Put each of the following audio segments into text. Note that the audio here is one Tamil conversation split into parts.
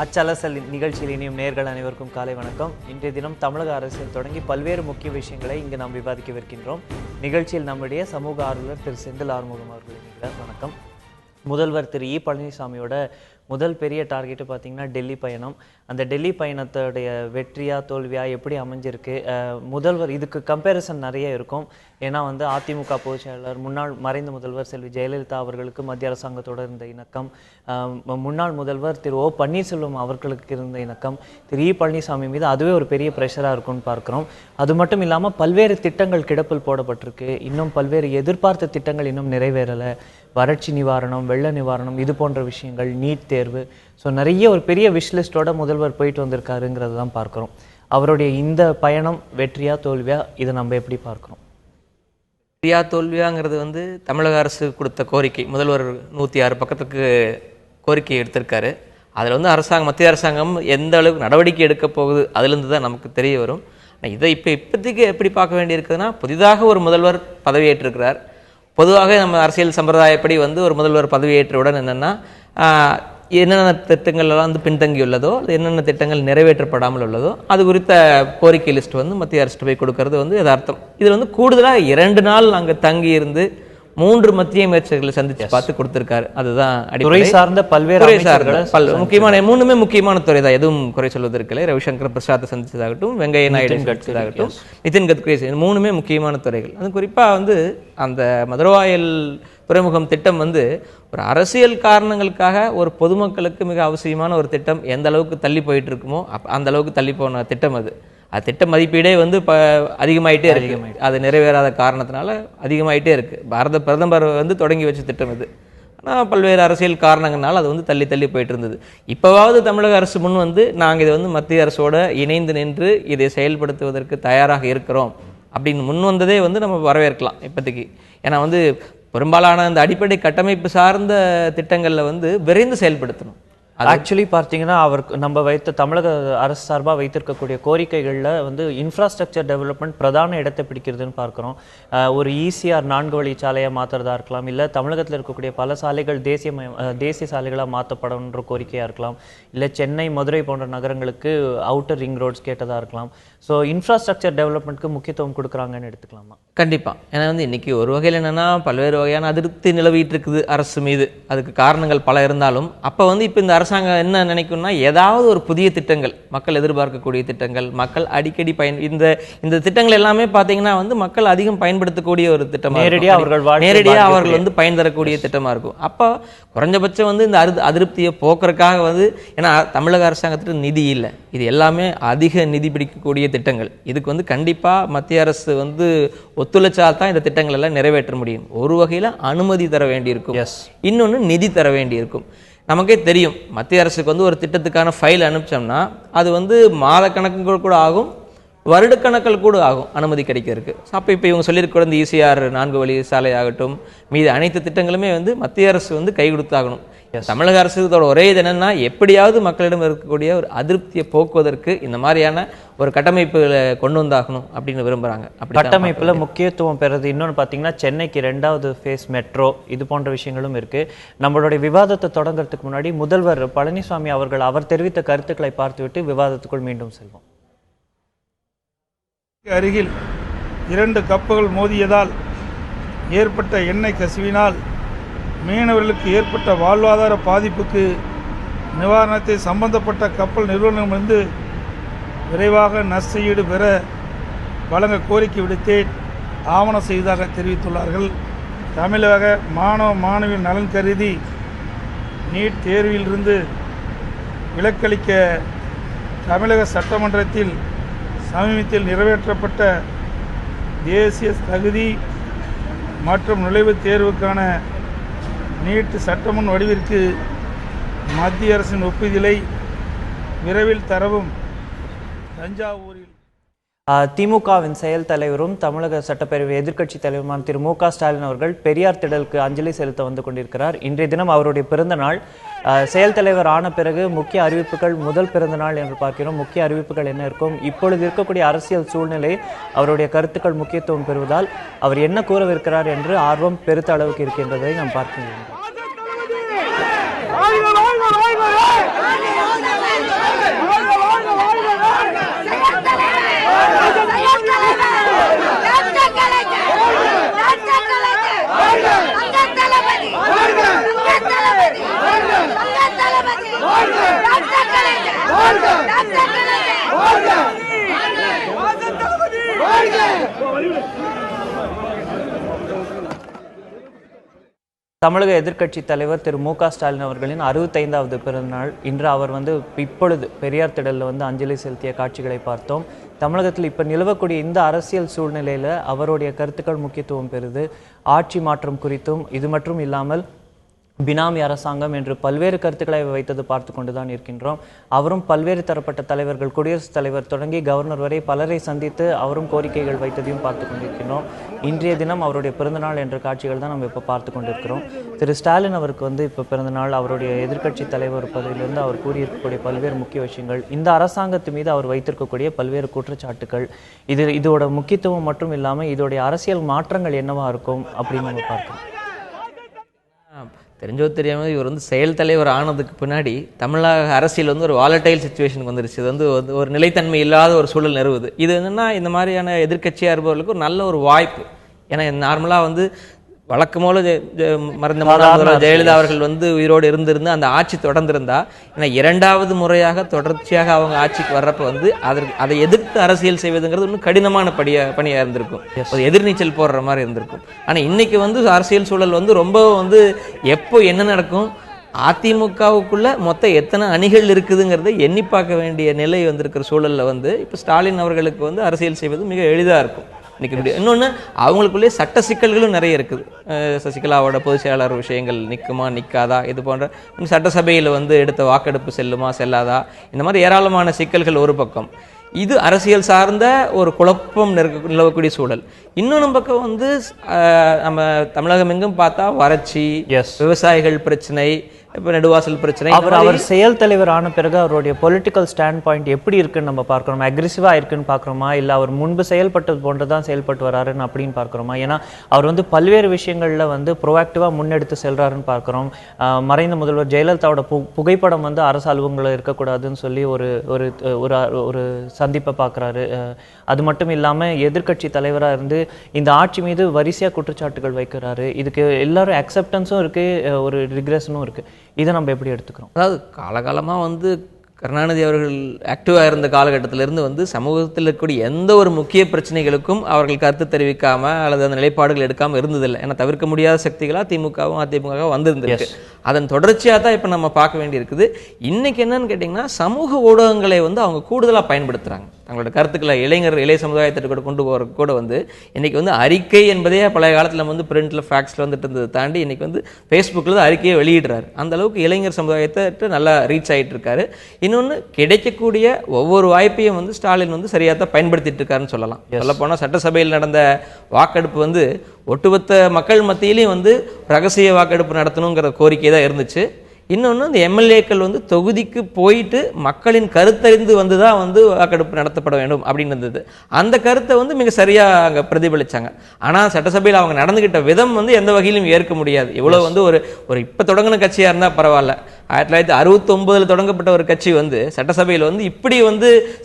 அச்சலசல் நிகழ்ச்சியில் இனியும் நேர்கள் அனைவருக்கும் காலை வணக்கம். இன்றைய தினம் தமிழக அரசியல் தொடங்கி பல்வேறு முக்கிய விஷயங்களை இங்கு நாம் விவாதிக்கவிருக்கின்றோம். நிகழ்ச்சியில் நம்முடைய சமூக ஆர்வலர் திரு செந்தில் ஆறுமுகம் அவர்கள் இருக்கிறார். வணக்கம். முதல்வர் திரு இ பழனிசாமியோட முதல் பெரிய டார்கெட்டு பார்த்திங்கன்னா டெல்லி பயணம். அந்த டெல்லி பயணத்தோடைய வெற்றியா தோல்வியா எப்படி அமைஞ்சிருக்கு? முதல்வர் இதுக்கு கம்பேரிசன் நிறைய இருக்கும். ஏன்னா அதிமுக பொதுச் செயலாளர் முன்னாள் மறைந்த முதல்வர் செல்வி ஜெயலலிதா அவர்களுக்கு மத்திய அரசாங்கத்தோடு இருந்த இணக்கம், முன்னாள் முதல்வர் திரு ஓ பன்னீர்செல்வம் அவர்களுக்கு இருந்த இணக்கம், திரு இ பழனிசாமி மீது அதுவே ஒரு பெரிய ப்ரெஷராக இருக்கும்னு பார்க்குறோம். அது மட்டும் இல்லாமல் பல்வேறு திட்டங்கள் கிடப்பில் போடப்பட்டிருக்கு. இன்னும் பல்வேறு எதிர்பார்த்த திட்டங்கள் இன்னும் நிறைவேறலை. வறட்சி நிவாரணம், வெள்ள நிவாரணம், இது போன்ற விஷயங்கள், நீட் தேர்வு. ஸோ நிறைய ஒரு பெரிய விஷ்லிஸ்டோட முதல்வர் போயிட்டு வந்திருக்காருங்கிறது தான் பார்க்குறோம். அவருடைய இந்த பயணம் வெற்றியா தோல்வியா, இதை நம்ம எப்படி பார்க்குறோம்? வெற்றியா தோல்வியாங்கிறது தமிழக அரசு கொடுத்த கோரிக்கை. முதல்வர் 106 பக்கத்துக்கு கோரிக்கை எடுத்திருக்காரு. அதில் அரசாங்கம், மத்திய அரசாங்கம் எந்த அளவுக்கு நடவடிக்கை எடுக்க போகுது அதுலேருந்து தான் நமக்கு தெரிய வரும். இதை இப்போதைக்கு எப்படி பார்க்க வேண்டியிருக்குதுன்னா, புதிதாக ஒரு முதல்வர் பதவியேற்றிருக்கிறார். பொதுவாக நம்ம அரசியல் சம்பிரதாயப்படி ஒரு முதல்வர் பதவியேற்றவுடன் என்னென்னா, என்னென்ன திட்டங்கள் எல்லாம் பின்தங்கியுள்ளதோ, என்னென்ன திட்டங்கள் நிறைவேற்றப்படாமல் உள்ளதோ அது குறித்த கோரிக்கை லிஸ்ட் மத்திய அரசு போய் கொடுக்கறது யதார்த்தம். இதில் கூடுதலாக 2 நாள் அங்கே தங்கி இருந்து 3 மத்திய அமைச்சர்களை சந்திச்சு பார்த்து கொடுத்திருக்காரு. அதுதான் துறை சார்ந்த பல்வேறு முக்கியமான 3மே முக்கியமான துறை தான், எதுவும் குறை சொல்வதற்கு. ரவிசங்கர் பிரசாத்தை சந்திச்சதாகட்டும், வெங்கையா நாயுடு சந்திச்சதாகட்டும், நிதின் கட்கரி, 3மே முக்கியமான துறைகள். அது குறிப்பாக அந்த மதுரவாயல் துறைமுகம் திட்டம் ஒரு அரசியல் காரணங்களுக்காக ஒரு பொதுமக்களுக்கு மிக அவசியமான ஒரு திட்டம். எந்த அளவுக்கு தள்ளி போயிட்டு இருக்குமோ அந்த அளவுக்கு தள்ளி போன திட்டம் அது. திட்ட மதிப்பீடே அதிகமாயிட்டே இருக்கு. அது நிறைவேறாத காரணத்தினால அதிகமாயிட்டே இருக்கு. பாரத பிரதமர் தொடங்கி வச்ச திட்டம் இது. ஆனால் பல்வேறு அரசியல் காரணங்களால் அது தள்ளி தள்ளி போயிட்டு இருந்தது. இப்போவாவது தமிழக அரசு முன் நாங்கள் இதை மத்திய அரசோட இணைந்து நின்று இதை செயல்படுத்துவதற்கு தயாராக இருக்கிறோம் அப்படின்னு முன் வந்ததே நம்ம வரவேற்கலாம் இப்போதைக்கு. ஏன்னா பெரும்பாலான அந்த அடிப்படை கட்டமைப்பு சார்ந்த திட்டங்களில் விரைந்து செயல்படுத்தணும். ஆக்சுவலி பார்த்தீங்கன்னா, நம்ம தமிழக அரசு சார்பாக வைத்திருக்கக்கூடிய கோரிக்கைகளில் இன்ஃப்ராஸ்ட்ரக்சர் டெவலப்மெண்ட் பிரதான இடத்தை பிடிக்கிறதுன்னு பார்க்குறோம். ஒரு ஈசிஆர் 4 வழி சாலையாக மாற்றுறதா இருக்கலாம், இல்லை தமிழகத்தில் இருக்கக்கூடிய பல சாலைகள் தேசிய சாலைகளாக மாற்றப்படணுன்ற கோரிக்கையாக இருக்கலாம், இல்லை சென்னை மதுரை போன்ற நகரங்களுக்கு அவுட்டர் ரிங் ரோட்ஸ் கேட்டதாக இருக்கலாம். ஸோ இன்ஃப்ராஸ்ட்ரக்சர் டெவலப்மெண்ட்க்கு முக்கியத்துவம் கொடுக்குறாங்கன்னு எடுத்துக்கலாமா? கண்டிப்பாக. ஏன்னா இன்னைக்கு ஒரு வகையில் என்னென்னா, பல்வேறு வகையான அதிருப்தி நிலவிட்டு இருக்குது அரசு மீது. அதுக்கு காரணங்கள் பல இருந்தாலும் அப்போ இப்போ இந்த அரசாங்கம் என்ன நினைக்கும்னா, ஏதாவது ஒரு புதிய திட்டங்கள், மக்கள் எதிர்பார்க்கக்கூடிய திட்டங்கள், மக்கள் அடிக்கடி இந்த திட்டங்கள் எல்லாமே பார்த்தீங்கன்னா மக்கள் அதிகம் பயன்படுத்தக்கூடிய ஒரு திட்டமாக, நேரடியாக அவர்கள் பயன் தரக்கூடிய திட்டமாக இருக்கும். அப்போ குறைஞ்சபட்சம் இந்த அதிருப்தியை போக்குறதுக்காக ஏன்னா தமிழக அரசாங்கத்துக்கு நிதி இல்லை, இது எல்லாமே அதிக நிதி பிடிக்கக்கூடிய திட்டங்கள். இதுக்கு கண்டிப்பாக மத்திய அரசு ஒத்துழைச்சால் தான் இந்த திட்டங்கள் எல்லாம் நிறைவேற்ற முடியும். ஒரு வகையில் அனுமதி தர வேண்டியிருக்கும், இன்னொன்று நிதி தர வேண்டியிருக்கும். நமக்கே தெரியும், மத்திய அரசுக்கு ஒரு திட்டத்துக்கான ஃபைல் அனுப்பிச்சோம்னா அது மாத கணக்குகள் கூட ஆகும், வருடக்கணக்கில் கூட ஆகும் அனுமதி கிடைக்கிறதுக்கு. அப்போ இப்போ இவங்க சொல்லியிருக்க இந்த ஈசிஆர் 4 வழி சாலை ஆகட்டும், மீது அனைத்து திட்டங்களுமே மத்திய அரசு கை கொடுத்தாகணும். தமிழக அரசுத்தோட ஒரே இது என்னன்னா, எப்படியாவது மக்களிடம் இருக்கக்கூடிய ஒரு அதிருப்தியை போக்குவதற்கு இந்த மாதிரியான ஒரு கட்டமைப்புகளை கொண்டு வந்தாகணும் அப்படின்னு விரும்புகிறாங்க. கட்டமைப்பில் முக்கியத்துவம் பெறுறது. இன்னொன்று பார்த்தீங்கன்னா, சென்னைக்கு 2வது ஃபேஸ் மெட்ரோ, இது போன்ற விஷயங்களும் இருக்குது. நம்மளுடைய விவாதத்தை தொடங்குறதுக்கு முன்னாடி முதல்வர் பழனிசாமி அவர்கள் அவர் தெரிவித்த கருத்துக்களை பார்த்துவிட்டு விவாதத்துக்குள் மீண்டும் செல்வோம். அருகில் 2 கப்பல்கள் மோதியதால் ஏற்பட்ட எண்ணெய் கசிவினால் மீனவர்களுக்கு ஏற்பட்ட வாழ்வாதார பாதிப்புக்கு நிவாரணத்தை சம்பந்தப்பட்ட கப்பல் நிறுவனமிருந்து விரைவாக நஷ்டஈடு பெற வழங்க கோரிக்கை விடுத்தேன், ஆவணம் செய்ததாக தெரிவித்துள்ளார்கள். தமிழக மாணவ மாணவியின் நலன் கருதி நீட் தேர்விலிருந்து விலக்களிக்க தமிழக சட்டமன்றத்தில் சமீபத்தில் நிறைவேற்றப்பட்ட தேசிய தகுதி மற்றும் நுழைவுத் தேர்வுக்கான நீட் சட்டமுன் வடிவிற்கு மத்திய அரசின் ஒப்புதலை விரைவில் தரவும் தஞ்சாவூரில் திமுகவின் செயல் தலைவரும் தமிழக சட்டப்பேரவை எதிர்க்கட்சி தலைவருமான திரு மு க ஸ்டாலின் அவர்கள் பெரியார் திடலுக்கு அஞ்சலி செலுத்த வந்து கொண்டிருக்கிறார். இன்றைய தினம் அவருடைய பிறந்த நாள். செயல் தலைவர் ஆன பிறகு முக்கிய அறிவிப்புகள், முதல் பிறந்த நாள் என்று பார்க்கிறோம். முக்கிய அறிவிப்புகள் என்ன இருக்கும்? இப்பொழுது இருக்கக்கூடிய அரசியல் சூழ்நிலை, அவருடைய கருத்துக்கள் முக்கியத்துவம் பெறுவதால் அவர் என்ன கூறவிருக்கிறார் என்று ஆர்வம் பெருத்த அளவுக்கு இருக்கின்றதை நாம் பார்க்கிறோம். தமிழக எதிர்க்கட்சி தலைவர் திரு மு.க. ஸ்டாலின் அவர்களின் 65வது பிறந்தநாள் இன்று. அவர் இப்பொழுது பெரியார் திடலில் அஞ்சலி செலுத்திய காட்சிகளை பார்த்தோம். தமிழகத்தில் இப்போ நிலவக்கூடிய இந்த அரசியல் சூழ்நிலையில் அவருடைய கருத்துக்கள் முக்கியத்துவம் பெறுது. ஆட்சி மாற்றம் குறித்தும் இது மட்டும் இல்லாமல் பினாமி அரசாங்கம் என்று பல்வேறு கருத்துக்களை வைத்தது பார்த்து கொண்டுதான் இருக்கின்றோம். அவரும் பல்வேறு தரப்பட்ட தலைவர்கள், குடியரசுத் தலைவர் தொடங்கி கவர்னர் வரை பலரை சந்தித்து அவரும் கோரிக்கைகள் வைத்ததையும் பார்த்து கொண்டிருக்கின்றோம். இன்றைய தினம் அவருடைய பிறந்தநாள் என்ற காட்சிகள் தான் நம்ம இப்போ பார்த்து கொண்டிருக்கிறோம். திரு ஸ்டாலின் அவருக்கு இப்போ பிறந்தநாள். அவருடைய எதிர்க்கட்சி தலைவர் பதவியிலிருந்து அவர் கூறியிருக்கக்கூடிய பல்வேறு முக்கிய விஷயங்கள், இந்த அரசாங்கத்து மீது அவர் வைத்திருக்கக்கூடிய பல்வேறு குற்றச்சாட்டுகள், இதோட முக்கியத்துவம் மட்டும் இல்லாமல் இதோடைய அரசியல் மாற்றங்கள் என்னவா இருக்கும் அப்படின்னு நம்ம பார்க்கலாம். தெரிஞ்சோ தெரியாமல் இவர் செயல் தலைவர் ஆனதுக்கு பின்னாடி தமிழக அரசியல் ஒரு வாலட்டைல் சுச்சுவேஷனுக்கு வந்துருச்சு. இது ஒரு நிலைத்தன்மை இல்லாத ஒரு சூழல் நிறுவுது. இது என்னென்னா இந்த மாதிரியான எதிர்க்கட்சியாக இருப்பவர்களுக்கு ஒரு நல்ல ஒரு வாய்ப்பு. ஏன்னா நார்மலாக வழக்கமோல மறைந்த முதல்வர் ஜெயலலிதா அவர்கள் உயிரோடு இருந்திருந்து அந்த ஆட்சி தொடர்ந்திருந்தா, ஏன்னா 2வது முறையாக தொடர்ச்சியாக அவங்க ஆட்சிக்கு வர்றப்ப அதை எதிர்த்து அரசியல் செய்வதுங்கிறது இன்னும் கடினமான பணியாக இருந்திருக்கும். ஒரு எதிர்நீச்சல் போடுற மாதிரி இருந்திருக்கும். ஆனால் இன்னைக்கு அரசியல் சூழல் ரொம்ப எப்போ என்ன நடக்கும், அதிமுகவுக்குள்ள மொத்தம் எத்தனை அணிகள் இருக்குதுங்கிறத எண்ணி பார்க்க வேண்டிய நிலை வந்திருக்கிற சூழலில் இப்போ ஸ்டாலின் அவர்களுக்கு அரசியல் செய்வது மிக எளிதாக இருக்கும். இன்னொன்று, அவங்களுக்குள்ளே சட்ட சிக்கல்களும் நிறைய இருக்குது. சசிகலாவோட பொதுச் செயலாளர் விஷயங்கள் நிற்குமா நிற்காதா, இது போன்ற சட்டசபையில் எடுத்த வாக்கெடுப்பு செல்லுமா செல்லாதா, இந்த மாதிரி ஏராளமான சிக்கல்கள் ஒரு பக்கம். இது அரசியல் சார்ந்த ஒரு குழப்பம் நிலவக்கூடிய சூழல். இன்னொன்று பக்கம் நம்ம தமிழகம் எங்கும் பார்த்தா வறட்சி, விவசாயிகள் பிரச்சனை, இப்போ நெடுவாசல் பிரச்சனை. அவர் செயல் தலைவர் ஆன பிறகு அவருடைய பொலிட்டிக்கல் ஸ்டாண்ட் பாயிண்ட் எப்படி இருக்குன்னு நம்ம பார்க்குறோம். அக்ரெசிவாக இருக்குன்னு பார்க்குறோமா, இல்லை அவர் முன்பு செயல்பட்டது போன்று தான் செயல்பட்டு வராருன்னு அப்படின்னு பார்க்குறோமா? ஏன்னா அவர் பல்வேறு விஷயங்களில் ப்ரோஆக்டிவாக முன்னெடுத்து செல்றாருன்னு பார்க்குறோம். மறைந்த முதல்வர் ஜெயலலிதாவோட புகைப்படம் அரசு அலுவலகங்களில் இருக்கக்கூடாதுன்னு சொல்லி ஒரு ஒரு சந்திப்பை பார்க்குறாரு. அது மட்டும் இல்லாமல் எதிர்க்கட்சி தலைவராக இருந்து இந்த ஆட்சி மீது வரிசையாக குற்றச்சாட்டுகள் வைக்கிறாரு. இதுக்கு எல்லாரும் அக்செப்டன்ஸும் இருக்குது, ஒரு ரிக்ரெஷனும் இருக்குது. இதை நம்ம எப்படி எடுத்துக்கிறோம்? அதாவது காலகாலமாக கருணாநிதி அவர்கள் ஆக்டிவாக இருந்த காலகட்டத்திலிருந்து சமூகத்தில் இருக்கக்கூடிய எந்த ஒரு முக்கிய பிரச்சனைகளுக்கும் அவர்கள் கருத்து தெரிவிக்காமல் அல்லது அந்த நிலைப்பாடுகள் எடுக்காமல் இருந்ததில்லை. ஏன்னா தவிர்க்க முடியாத சக்திகளாக திமுகவும் அதிமுகவும் வந்திருந்திருக்கு. அதன் தொடர்ச்சியாக தான் இப்போ நம்ம பார்க்க வேண்டியிருக்குது. இன்னைக்கு என்னன்னு கேட்டிங்கன்னா, சமூக ஊடகங்களை அவங்க கூடுதலாக பயன்படுத்துகிறாங்க. தங்களோட கருத்துக்களை இளைய சமுதாயத்திற்கு கொண்டு போகிற கூட இன்னைக்கு அறிக்கை என்பதே பழைய காலத்தில் பிரிண்டில் ஃபேக்ஸில் இருந்ததை தாண்டி இன்னைக்கு ஃபேஸ்புக்கில் தான் அறிக்கையை வெளியிடுறாரு. அந்த அளவுக்கு இளைஞர் சமுதாயத்தை நல்லா ரீச் ஆகிட்டு இருக்காரு. இன்னொன்று, கிடைக்கக்கூடிய ஒவ்வொரு வாய்ப்பையும் ஸ்டாலின் சரியாக தான் பயன்படுத்திட்டு இருக்காருன்னு சொல்லலாம். சொல்லப்போனால் சட்டசபையில் நடந்த வாக்கெடுப்பு ஒட்டுமொத்த மக்கள் மத்தியிலையும் ரகசிய வாக்கெடுப்பு நடத்தணுங்கிற கோரிக்கை தான் இருந்துச்சு. இன்னொன்று, இந்த எம்எல்ஏக்கள் தொகுதிக்கு போயிட்டு மக்களின் கருத்தறிந்து தான் வாக்கெடுப்பு நடத்தப்பட வேண்டும் அப்படின்னு இருந்தது. அந்த கருத்தை மிக சரியாக அங்கே பிரதிபலித்தாங்க. ஆனால் சட்டசபையில் அவங்க நடந்துக்கிட்ட விதம் எந்த வகையிலும் ஏற்க முடியாது. இவ்வளோ ஒரு இப்போ தொடங்கின கட்சியாக இருந்தால் பரவாயில்ல. 1969 தொடங்கப்பட்ட ஒரு கட்சி சட்டசபையில் இப்படி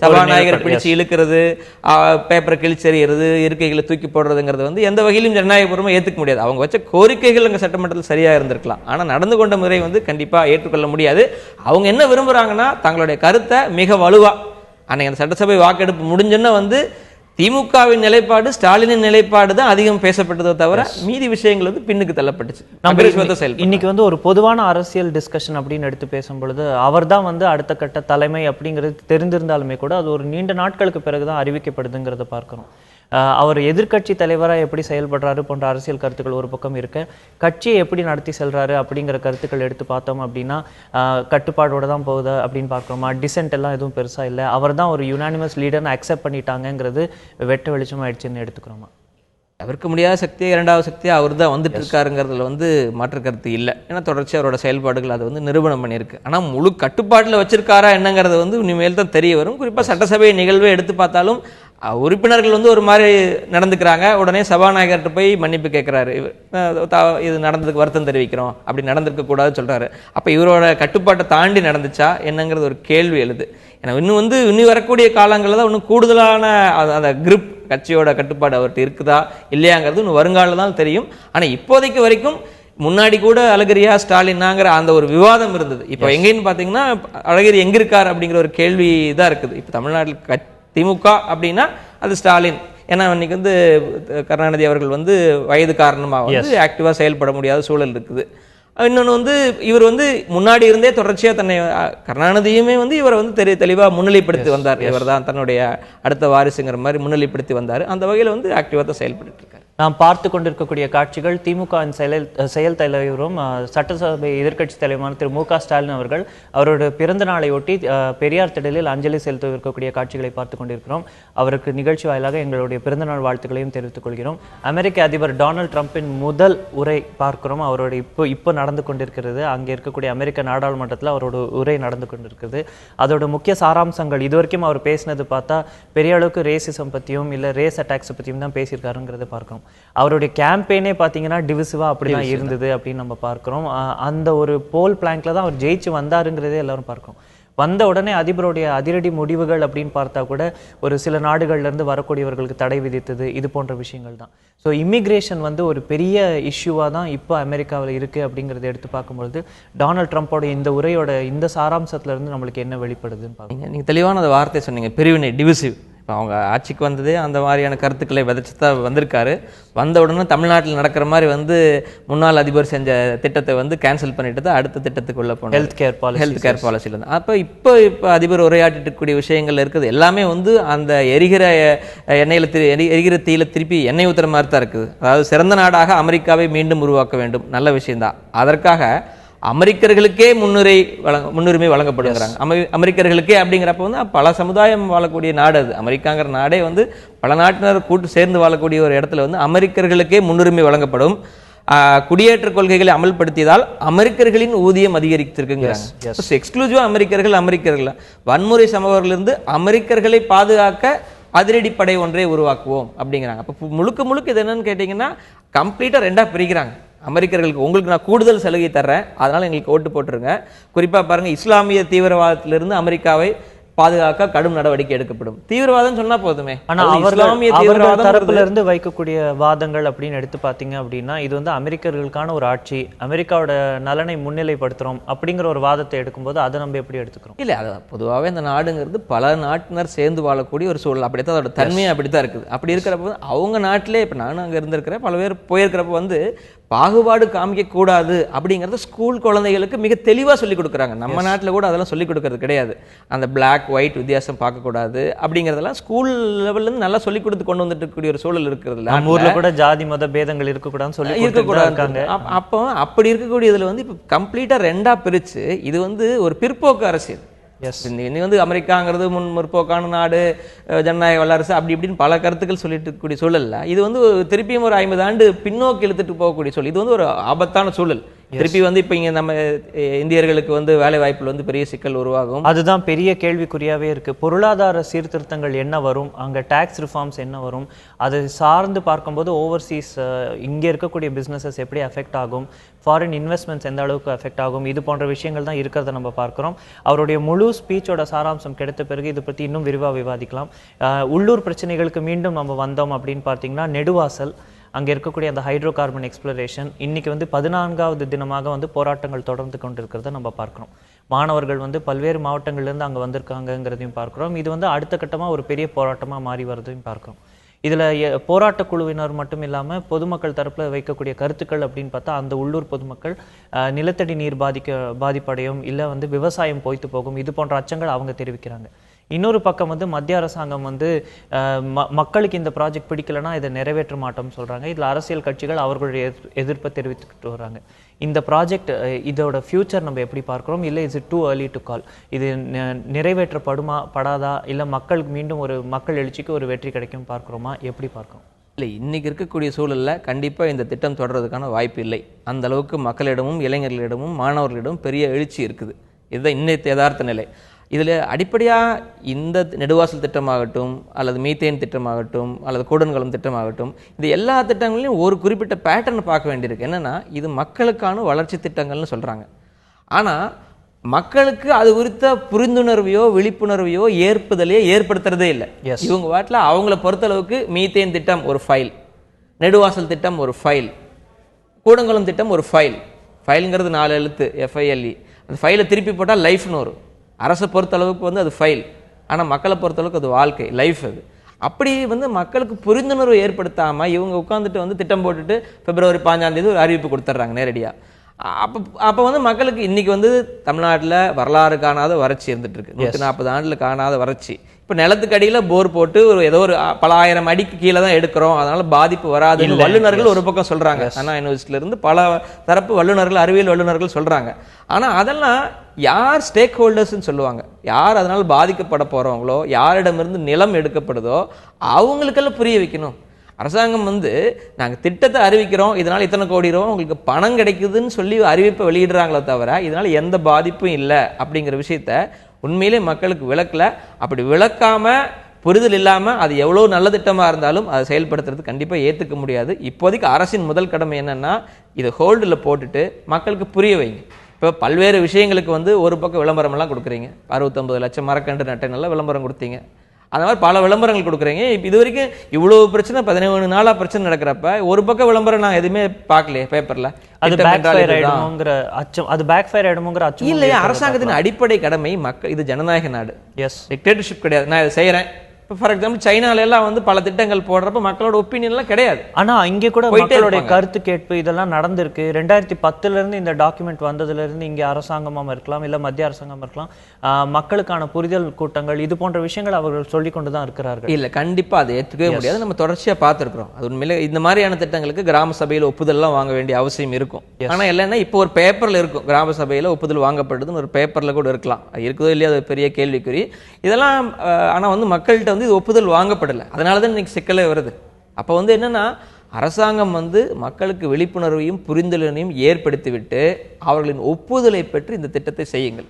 சபாநாயகர் பிடிச்சு இழுக்கிறது, பேப்பரை கிழிச்செறிகிறது, இருக்கைகளை தூக்கி போடுறதுங்கிறது எந்த வகையிலும் ஜனநாயகபூர்வமாக ஏற்றுக்க முடியாது. அவங்க வச்ச கோரிக்கைகள் அங்கே சட்டமன்றத்தில் சரியாக இருந்திருக்கலாம். ஆனால் நடந்து கொண்ட முறை கண்டிப்பாக ஏற்றுக்கொள்ள முடியாது. அவங்க என்ன விரும்புகிறாங்கன்னா, தங்களுடைய கருத்தை மிக வலுவா அன்னைக்கு அந்த சட்டசபை வாக்கெடுப்பு முடிஞ்சோன்னா திமுகவின் நிலைப்பாடு, ஸ்டாலினின் நிலைப்பாடு தான் அதிகம் பேசப்பட்டதோ தவிர மீதி விஷயங்கள் பின்னுக்கு தள்ளப்பட்டுச்சு. இன்னைக்கு ஒரு பொதுவான அரசியல் டிஸ்கஷன் அப்படின்னு எடுத்து பேசும்பொழுது அவர் தான் அடுத்த கட்ட தலைமை அப்படிங்கிறது தெரிந்திருந்தாலுமே கூட அது ஒரு நீண்ட நாட்களுக்கு பிறகுதான் அறிவிக்கப்படுதுங்கிறத பார்க்கிறோம். அவர் எதிர்க்கட்சி தலைவராக எப்படி செயல்படுறாரு போன்ற அரசியல் கருத்துக்கள் ஒரு பக்கம் இருக்க, கட்சியை எப்படி நடத்தி செல்றாரு அப்படிங்கிற கருத்துக்கள் எடுத்து பார்த்தோம் அப்படின்னா கட்டுப்பாடோட தான் போகுது அப்படின்னு பார்க்குறோமா? டிசென்ட் எல்லாம் எதுவும் பெருசாக இல்லை. அவர் தான் ஒரு யுனானிமஸ் லீடர்னு அக்செப்ட் பண்ணிட்டாங்கிறது வெட்ட வெளிச்சமாயிடுச்சுன்னு எடுத்துக்கிறோமா? தவிர்க்க முடியாத சக்தியை, 2வது சக்தியாக அவர் தான் வந்துட்டு இருக்காருங்கிறதுல மாற்று கருத்து இல்லை. ஏன்னா தொடர்ச்சி அவரோட செயல்பாடுகள் அது நிரூபணம் பண்ணியிருக்கு. ஆனால் முழு கட்டுப்பாட்டில் வச்சிருக்காரா என்னங்கிறது இனிமேல் தான் தெரிய வரும். குறிப்பாக சட்டசபை நிகழ்வை எடுத்து பார்த்தாலும் உறுப்பினர்கள் ஒரு மாதிரி நடந்துக்கிறாங்க. உடனே சபாநாயகர்கிட்ட போய் மன்னிப்பு கேட்குறாரு. இது நடந்ததுக்கு வருத்தம் தெரிவிக்கிறோம், அப்படி நடந்திருக்க கூடாதுன்னு சொல்கிறாரு. அப்போ இவரோட கட்டுப்பாட்டை தாண்டி நடந்துச்சா என்னங்கிறது ஒரு கேள்வி எழுது. ஏன்னா இன்னும் வரக்கூடிய காலங்களில் தான் இன்னும் கூடுதலான அந்த கிரிப், கட்சியோட கட்டுப்பாடு அவர்கிட்ட இருக்குதா இல்லையாங்கிறது இன்னும் வருங்காலம் தான் தெரியும். ஆனால் இப்போதைக்கு வரைக்கும் முன்னாடி கூட அழகிரியா ஸ்டாலினாங்கிற அந்த ஒரு விவாதம் இருந்தது. இப்போ எங்கேன்னு பார்த்தீங்கன்னா அழகிரி எங்கே இருக்கார் அப்படிங்கிற ஒரு கேள்வி தான் இருக்குது. இப்போ தமிழ்நாட்டில் திமுக அப்படின்னா அது ஸ்டாலின், ஏன்னா இன்னைக்கு வந்து கருணாநிதி அவர்கள் வந்து வயது காரணமாக வந்து ஆக்டிவாக செயல்பட முடியாத சூழல் இருக்குது. இன்னொன்று வந்து இவர் வந்து முன்னாடி இருந்தே தொடர்ச்சியாக தன்னை கருணாநிதியுமே வந்து இவரை வந்து தெளிவாக முன்னிலைப்படுத்தி வந்தார். இவர் தான் தன்னுடைய அடுத்த வாரிசுங்கிற மாதிரி முன்னிலைப்படுத்தி வந்தார். அந்த வகையில் வந்து ஆக்டிவாக தான் செயல்பட்டு இருக்காரு. நாம் பார்த்து கொண்டிருக்கக்கூடிய காட்சிகள் திமுகவின் செயல் தலைவரும் சட்டசபை எதிர்க்கட்சி தலைவரான திரு மு க ஸ்டாலின் அவர்கள் அவருடைய பிறந்த நாளை ஒட்டி பெரியார் திடலில் அஞ்சலி செலுத்த இருக்கக்கூடிய காட்சிகளை பார்த்து கொண்டிருக்கிறோம். அவருக்கு நிகழ்ச்சி வாயிலாக எங்களுடைய பிறந்தநாள் வாழ்த்துக்களையும் தெரிவித்துக் கொள்கிறோம். அமெரிக்க அதிபர் டொனால்ட் ட்ரம்பின் முதல் உரை பார்க்கிறோம். அவருடைய இப்போ நடந்து கொண்டிருக்கிறது. அங்கே இருக்கக்கூடிய அமெரிக்க நாடாளுமன்றத்தில் அவரோட உரை நடந்து கொண்டிருக்கிறது. அதோட முக்கிய சாராம்சங்கள் இதுவரைக்கும் அவர் பேசினது பார்த்தா பெரிய அளவுக்கு ரேசிசம் பற்றியும் இல்லை ரேஸ் அட்டாக்ஸ் பற்றியும் தான் பேசியிருக்காருங்கிறத பார்க்கிறோம். அவருடைய கேம்பெயினே பார்த்தீங்கன்னா டிவிசிவா அப்படிதான் இருந்தது அப்படின்னு நம்ம பார்க்கிறோம். அந்த ஒரு போல் பிளாங்க்ல தான் அவர் ஜெயிச்சு வந்தாருங்கிறதே எல்லாரும் பார்க்கிறோம். வந்த உடனே அதிபருடைய அதிரடி முடிவுகள் அப்படின்னு பார்த்தா கூட ஒரு சில நாடுகள்ல இருந்து வரக்கூடியவர்களுக்கு தடை விதித்தது, இது போன்ற விஷயங்கள் தான். ஸோ இமிக்ரேஷன் வந்து ஒரு பெரிய இஷ்யூவாக தான் இப்போ அமெரிக்காவில் இருக்குது அப்படிங்கிறத எடுத்து பார்க்கும்பொழுது டொனால்ட் ட்ரம்ப்போட இந்த உரையோட இந்த சாராம்சத்துல இருந்து நம்மளுக்கு என்ன வெளிப்படுதுன்னு பார்க்குறீங்க? நீங்கள் தெளிவான அந்த வார்த்தை சொன்னீங்க, பிரிவினை, டிவிசிவ். இப்போ அவங்க ஆட்சிக்கு வந்ததே அந்த மாதிரியான கருத்துக்களை விதைச்சு தான் வந்திருக்காரு. வந்த உடனே தமிழ்நாட்டில் நடக்கிற மாதிரி வந்து முன்னாள் அதிபர் செஞ்ச திட்டத்தை வந்து கேன்சல் பண்ணிட்டு தான் அடுத்த திட்டத்துக்குள்ளே போனோம், ஹெல்த் கேர் பாலிசியில் இருந்து. இப்போ அதிபர் உரையாற்றிட்டு விஷயங்கள் இருக்குது எல்லாமே வந்து அந்த எரிகிற எண்ணெயில் எரிகிற தீயில திருப்பி எண்ணெய் ஊற்றுற மாதிரி தான் இருக்குது. அதாவது சிறந்த நாடாக அமெரிக்காவை மீண்டும் உருவாக்க வேண்டும், நல்ல விஷயம்தான். அதற்காக அமெரிக்கர்களுக்கே முன்னுரிமை வழங்கப்படுகிறாங்க. அமெரிக்கர்களுக்கே அப்படிங்கிறப்ப வந்து பல சமுதாயம் வாழக்கூடிய நாடு அது. அமெரிக்காங்கிற நாடே வந்து பல நாட்டினர் கூட்டு சேர்ந்து வாழக்கூடிய ஒரு இடத்துல வந்து அமெரிக்கர்களுக்கே முன்னுரிமை வழங்கப்படும். குடியேற்ற கொள்கைகளை அமல்படுத்தியதால் அமெரிக்கர்களின் ஊதியம் அதிகரித்திருக்குங்கிறாங்க. எக்ஸ்க்ளூசிவா அமெரிக்கர்கள் வன்முறை சம்பவங்களிலிருந்து அமெரிக்கர்களை பாதுகாக்க அதிரடிப்படை ஒன்றை உருவாக்குவோம் அப்படிங்கிறாங்க. அப்போ முழுக்க இது என்னன்னு கேட்டீங்கன்னா கம்ப்ளீட்டா ரெண்டா பிரிக்கிறாங்க. அமெரிக்கர்களுக்கு உங்களுக்கு நான் கூடுதல் சலுகை தர்றேன், அதனால எங்களுக்கு ஓட்டு போட்டுருங்க. குறிப்பா பாருங்க, இஸ்லாமிய தீவிரவாதத்திலிருந்து அமெரிக்காவை பாதுகாக்க கடும் நடவடிக்கை எடுக்கப்படும். தீவிரவாதம் சொன்னா போதுமே, ஆனா அவர்கள் தரப்புல இருந்து வைக்கக்கூடிய வாதங்கள் அப்படின்னு எடுத்து பாத்தீங்க அப்படின்னா இது வந்து அமெரிக்கர்களுக்கான ஒரு ஆட்சி, அமெரிக்காவோட நலனை முன்னிலைப்படுத்துறோம் அப்படிங்கிற ஒரு வாதத்தை எடுக்கும்போது அதை நம்ம எப்படி எடுத்துக்கிறோம்? இல்ல, அது பொதுவாகவே இந்த நாடுங்கிறது பல நாட்டினர் சேர்ந்து வாழக்கூடிய ஒரு சூழல். அப்படித்தான் அதோட தன்மையை அப்படித்தான் இருக்குது. அப்படி இருக்கிறப்ப அவங்க நாட்டிலே இப்ப நானும் அங்க இருந்திருக்கிறேன், பல பேர் போயிருக்கிறப்ப வந்து பாகுபாடு காமிக்க கூடாது அப்படிங்கறத ஸ்கூல் குழந்தைகளுக்கு மிக தெளிவா சொல்லிக் கொடுக்குறாங்க. நம்ம நாட்டில் கூட அதெல்லாம் சொல்லிக் கொடுக்கறது கிடையாது. அந்த பிளாக் ஒயிட் வித்தியாசம் பார்க்கக்கூடாது அப்படிங்கிறதெல்லாம் ஸ்கூல் லெவல்ல இருந்து நல்லா சொல்லிக் கொடுத்து கொண்டு வந்துட்டு இருக்கக்கூடிய ஒரு சூழல் இருக்கிறது. நம்ம ஊர்ல கூட ஜாதி மத பேதங்கள் இருக்கக்கூடாதுன்னு சொல்லி இருக்கக்கூடாது. அப்போ அப்படி இருக்கக்கூடியதுல வந்து இப்போ கம்ப்ளீட்டா ரெண்டா பிரிச்சு இது வந்து ஒரு பிற்போக்கு அரசியல். இன்னைக்கு வந்து அமெரிக்காங்கிறது முற்போக்கான நாடு, ஜனநாயக வல்லரசு, அப்படி இப்படின்னு பல கருத்துக்கள் சொல்லிட்டு இருக்கக்கூடிய சூழல்ல இது வந்து திருப்பியும் ஒரு 50 ஆண்டு பின்னோக்கி இழுத்துட்டு போகக்கூடிய சூழல். இது வந்து ஒரு ஆபத்தான சூழல். திருப்பி வந்து இப்ப இங்க நம்ம இந்தியர்களுக்கு வந்து வேலை வாய்ப்புல வந்து பெரிய சிக்கல் உருவாகும். அதுதான் பெரிய கேள்விக்குறியாவே இருக்கு. பொருளாதார சீர்திருத்தங்கள் என்ன வரும், அங்க டாக்ஸ் ரிஃபார்ம்ஸ் என்ன வரும், அதை சார்ந்து பார்க்கும்போது ஓவர்சீஸ் இங்க இருக்கக்கூடிய பிசினஸஸ் எப்படி அஃபெக்ட் ஆகும், ஃபாரின் இன்வெஸ்ட்மெண்ட்ஸ் எந்த அளவுக்கு அஃபெக்ட் ஆகும், இது போன்ற விஷயங்கள் தான் இருக்கிறத நம்ம பார்க்கிறோம். அவருடைய முழு ஸ்பீச்சோட சாராம்சம் கிடைத்த பிறகு இது பற்றி இன்னும் விரிவாக விவாதிக்கலாம். உள்ளூர் பிரச்சனைகளுக்கு மீண்டும் நம்ம வந்தோம் அப்படின்னு பார்த்தீங்கன்னா நெடுவாசல், அங்கே இருக்கக்கூடிய அந்த ஹைட்ரோ கார்பன் எக்ஸ்ப்ளரேஷன் இன்னைக்கு வந்து 14வது தினமாக வந்து போராட்டங்கள் தொடர்ந்து கொண்டிருக்கிறத நம்ம பார்க்கிறோம். மாணவர்கள் வந்து பல்வேறு மாவட்டங்கள்லேருந்து அங்கே வந்திருக்காங்கங்கிறதையும் பார்க்கிறோம். இது வந்து அடுத்த கட்டமாக ஒரு பெரிய போராட்டமாக மாறி வரதையும் பார்க்கிறோம். இதில் போராட்ட குழுவினர் மட்டும் இல்லாமல் பொதுமக்கள் தரப்பில் வைக்கக்கூடிய கருத்துக்கள் அப்படின்னு பார்த்தா அந்த உள்ளூர் பொதுமக்கள் நிலத்தடி நீர் பாதிப்படையும், இல்லை வந்து விவசாயம் பொய்த்து போகும், இது போன்ற அச்சங்கள் அவங்க தெரிவிக்கிறாங்க. இன்னொரு பக்கம் வந்து மத்திய அரசாங்கம் வந்து மக்களுக்கு இந்த ப்ராஜெக்ட் பிடிக்கலன்னா இதை நிறைவேற்ற மாட்டோம்னு சொல்கிறாங்க. இதில் அரசியல் கட்சிகள் அவர்களுடைய எதிர்ப்பை தெரிவித்துக்கிட்டு வராங்க. இந்த ப்ராஜெக்ட் இதோட ஃபியூச்சர் நம்ம எப்படி பார்க்குறோம், இல்லை is it too early to call, இது நிறைவேற்றப்படுமா படாதா, இல்லை மக்களுக்கு மீண்டும் ஒரு மக்கள் எழுச்சிக்கு ஒரு வெற்றி கிடைக்கும் பார்க்குறோமா, எப்படி பார்க்குறோம்? இல்லை, இன்றைக்கி இருக்கக்கூடிய சூழலில் கண்டிப்பாக இந்த திட்டம் தொடர்றதுக்கான வாய்ப்பு இல்லை. அந்த அளவுக்கு மக்களிடமும் இளைஞர்களிடமும் மாணவர்களிடமும் பெரிய எழுச்சி இருக்குது. இதுதான் இன்னைக்கு யதார்த்த நிலை. இதில் அடிப்படையாக இந்த நெடுவாசல் திட்டமாகட்டும், அல்லது மீத்தேன் திட்டமாகட்டும், அல்லது கூடன்குளம் திட்டமாகட்டும், இது எல்லா திட்டங்களையும் ஒரு குறிப்பிட்ட பேட்டர்ன் பார்க்க வேண்டியிருக்கு. என்னென்னா, இது மக்களுக்கான வளர்ச்சி திட்டங்கள்னு சொல்கிறாங்க. ஆனால் மக்களுக்கு அது குறித்த புரிந்துணர்வையோ விழிப்புணர்வையோ ஏற்படுத்துறதே இல்லை. இவங்க வாட்டில் அவங்கள பொறுத்தளவுக்கு மீத்தேன் திட்டம் ஒரு ஃபைல், நெடுவாசல் திட்டம் ஒரு ஃபைல், கூடங்குளம் திட்டம் ஒரு ஃபைலுங்கிறது 4 எழுத்து FILE. அந்த ஃபைலை திருப்பி போட்டால் லைஃப்னு வரும். அரசை பொறுத்தளவுக்கு வந்து அது ஃபைல், ஆனால் மக்களை பொறுத்தளவுக்கு அது வாழ்க்கை, லைஃப். அப்படி வந்து மக்களுக்கு புரிந்துணர்வு ஏற்படுத்தாமல் இவங்க உட்காந்துட்டு வந்து திட்டம் போட்டுட்டு பிப்ரவரி 5 ஒரு அறிவிப்பு கொடுத்துட்றாங்க நேரடியாக. அப்போ வந்து மக்களுக்கு இன்னைக்கு வந்து தமிழ்நாட்டில் வரலாறு காணாத வறட்சி இருந்துட்டு இருக்கு. 140 ஆண்டுல காணாத வறட்சி. இப்போ நிலத்துக்கு அடியில் போர் போட்டு ஏதோ ஒரு பல ஆயிரம் அடிக்கு கீழே தான் எடுக்கிறோம், அதனால பாதிப்பு வராது வல்லுநர்கள் ஒரு பக்கம் சொல்றாங்க. அண்ணா யூனிவர்சிட்டியில இருந்து பல தரப்பு வல்லுநர்கள், அறிவியல் வல்லுநர்கள் சொல்றாங்க. ஆனா அதெல்லாம் யார் ஸ்டேக் ஹோல்டர்ஸ்ன்னு சொல்லுவாங்க, யார் அதனால பாதிக்கப்பட போறவங்களோ, யாரிடமிருந்து நிலம் எடுக்கப்படுதோ அவங்களுக்கெல்லாம் புரிய வைக்கணும். அரசாங்கம் வந்து நாங்கள் திட்டத்தை அறிவிக்கிறோம், இதனால் இத்தனை கோடி ரூபா உங்களுக்கு பணம் கிடைக்குதுன்னு சொல்லி அறிவிப்பை வெளியிடுறாங்களே தவிர இதனால் எந்த பாதிப்பும் இல்லை அப்படிங்கிற விஷயத்த உண்மையிலே மக்களுக்கு விளக்கல. அப்படி விளக்காம புரிதல் இல்லாமல் அது எவ்வளோ நல்ல திட்டமாக இருந்தாலும் அதை செயல்படுத்துறது கண்டிப்பாக ஏற்றுக்க முடியாது. இப்போதைக்கு அரசின் முதல் கடமை என்னன்னா இதை ஹோல்டில் போட்டுட்டு மக்களுக்கு புரிய வைங்க. இப்போ பல்வேறு விஷயங்களுக்கு வந்து ஒரு பக்கம் விளம்பரமெல்லாம் கொடுக்குறீங்க. 69 லட்சம் மரக்கன்று நட்டை விளம்பரம் கொடுத்தீங்க. அந்த மாதிரி பல விளம்பரங்கள் கொடுக்குறீங்க. இப்போ இது வரைக்கும் இவ்வளோ பிரச்சனை 17 நாளாக பிரச்சனை நடக்கிறப்ப ஒரு பக்கம் விளம்பரம் நான் எதுவுமே பார்க்கலையே பேப்பரில். அது பேக்ஃபயர் ஆயிடுமோங்கிற அச்சம், அது பேக்ஃபயர் ஆயிடுமோங்கிற அச்சம் இல்லையா? அரசாங்கத்தின் அடிப்படை கடமை மக்கள், இது ஜனநாயக நாடு, டிக்டேட்டர்ஷிப் கிடையாது. நான் இதை செய்கிறேன். இப்போ ஃபார் எக்ஸாம்பிள் சைனால எல்லாம் வந்து பல திட்டங்கள் போடுறப்ப மக்களோட ஒப்பீனியன் எல்லாம் கிடையாது. ஆனா இங்கே கூட மக்களுடைய கருத்து கேட்பு இதெல்லாம் நடந்திருக்கு. 2010 இருந்து இந்த டாக்குமெண்ட் வந்ததுல இருந்து இங்கே அரசாங்கமாக இருக்கலாம், இல்லை மத்திய அரசாங்கமாக இருக்கலாம், மக்களுக்கான புரிதல் கூட்டங்கள் இது போன்ற விஷயங்கள் அவர்கள் சொல்லி கொண்டு தான் இருக்கிறார்கள். இல்லை, கண்டிப்பாக அதை ஏற்றுக்கவே முடியாது. நம்ம தொடர்ச்சியாக பார்த்துருக்குறோம். அது உண்மையிலே இந்த மாதிரியான திட்டங்களுக்கு கிராம சபையில் ஒப்புதல்லாம் வாங்க வேண்டிய அவசியம் இருக்கும். ஆனால் இல்லைன்னா இப்போ ஒரு பேப்பரில் இருக்கும், கிராம சபையில் ஒப்புதல் வாங்கப்படுதுன்னு ஒரு பேப்பரில் கூட இருக்கலாம். இருக்குதோ இல்லையா அது பெரிய கேள்விக்குறி. இதெல்லாம் ஆனால் வந்து மக்கள்கிட்ட இது ஒப்புதல் வாங்கப்படலை. அதனால தான் இன்னைக்கு சிக்கலே வருது. அப்போ வந்து என்னன்னா அரசாங்கம் வந்து மக்களுக்கு விழிப்புணர்வையும் புரிதலையும் ஏற்படுத்திவிட்டு அவர்களின் ஒப்புதலை பெற்று இந்த திட்டத்தை செய்யுங்கள்.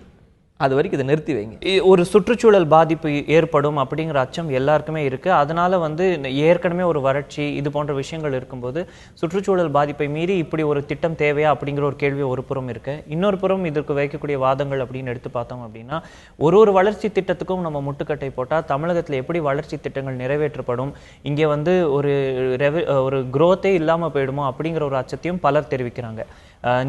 அது வரைக்கும் இதை நிறுத்தி வைங்க. ஒரு சுற்றுச்சூழல் பாதிப்பு ஏற்படும் அப்படிங்கிற அச்சம் எல்லாருக்குமே இருக்கு. அதனால வந்து ஏற்கனவே ஒரு வறட்சி இது போன்ற விஷயங்கள் இருக்கும்போது சுற்றுச்சூழல் பாதிப்பை மீறி இப்படி ஒரு திட்டம் தேவையா அப்படிங்கிற ஒரு கேள்வி ஒரு புறம் இருக்கு. இன்னொரு புறம் இதற்கு வைக்கக்கூடிய வாதங்கள் அப்படின்னு எடுத்து பார்த்தோம் அப்படின்னா ஒரு வளர்ச்சி திட்டத்துக்கும் நம்ம முட்டுக்கட்டை போட்டால் தமிழகத்தில் எப்படி வளர்ச்சி திட்டங்கள் நிறைவேற்றப்படும், இங்கே வந்து ஒரு குரோத்தே இல்லாமல் போயிடுமோ அப்படிங்கிற ஒரு அச்சத்தையும் பலர் தெரிவிக்கிறாங்க.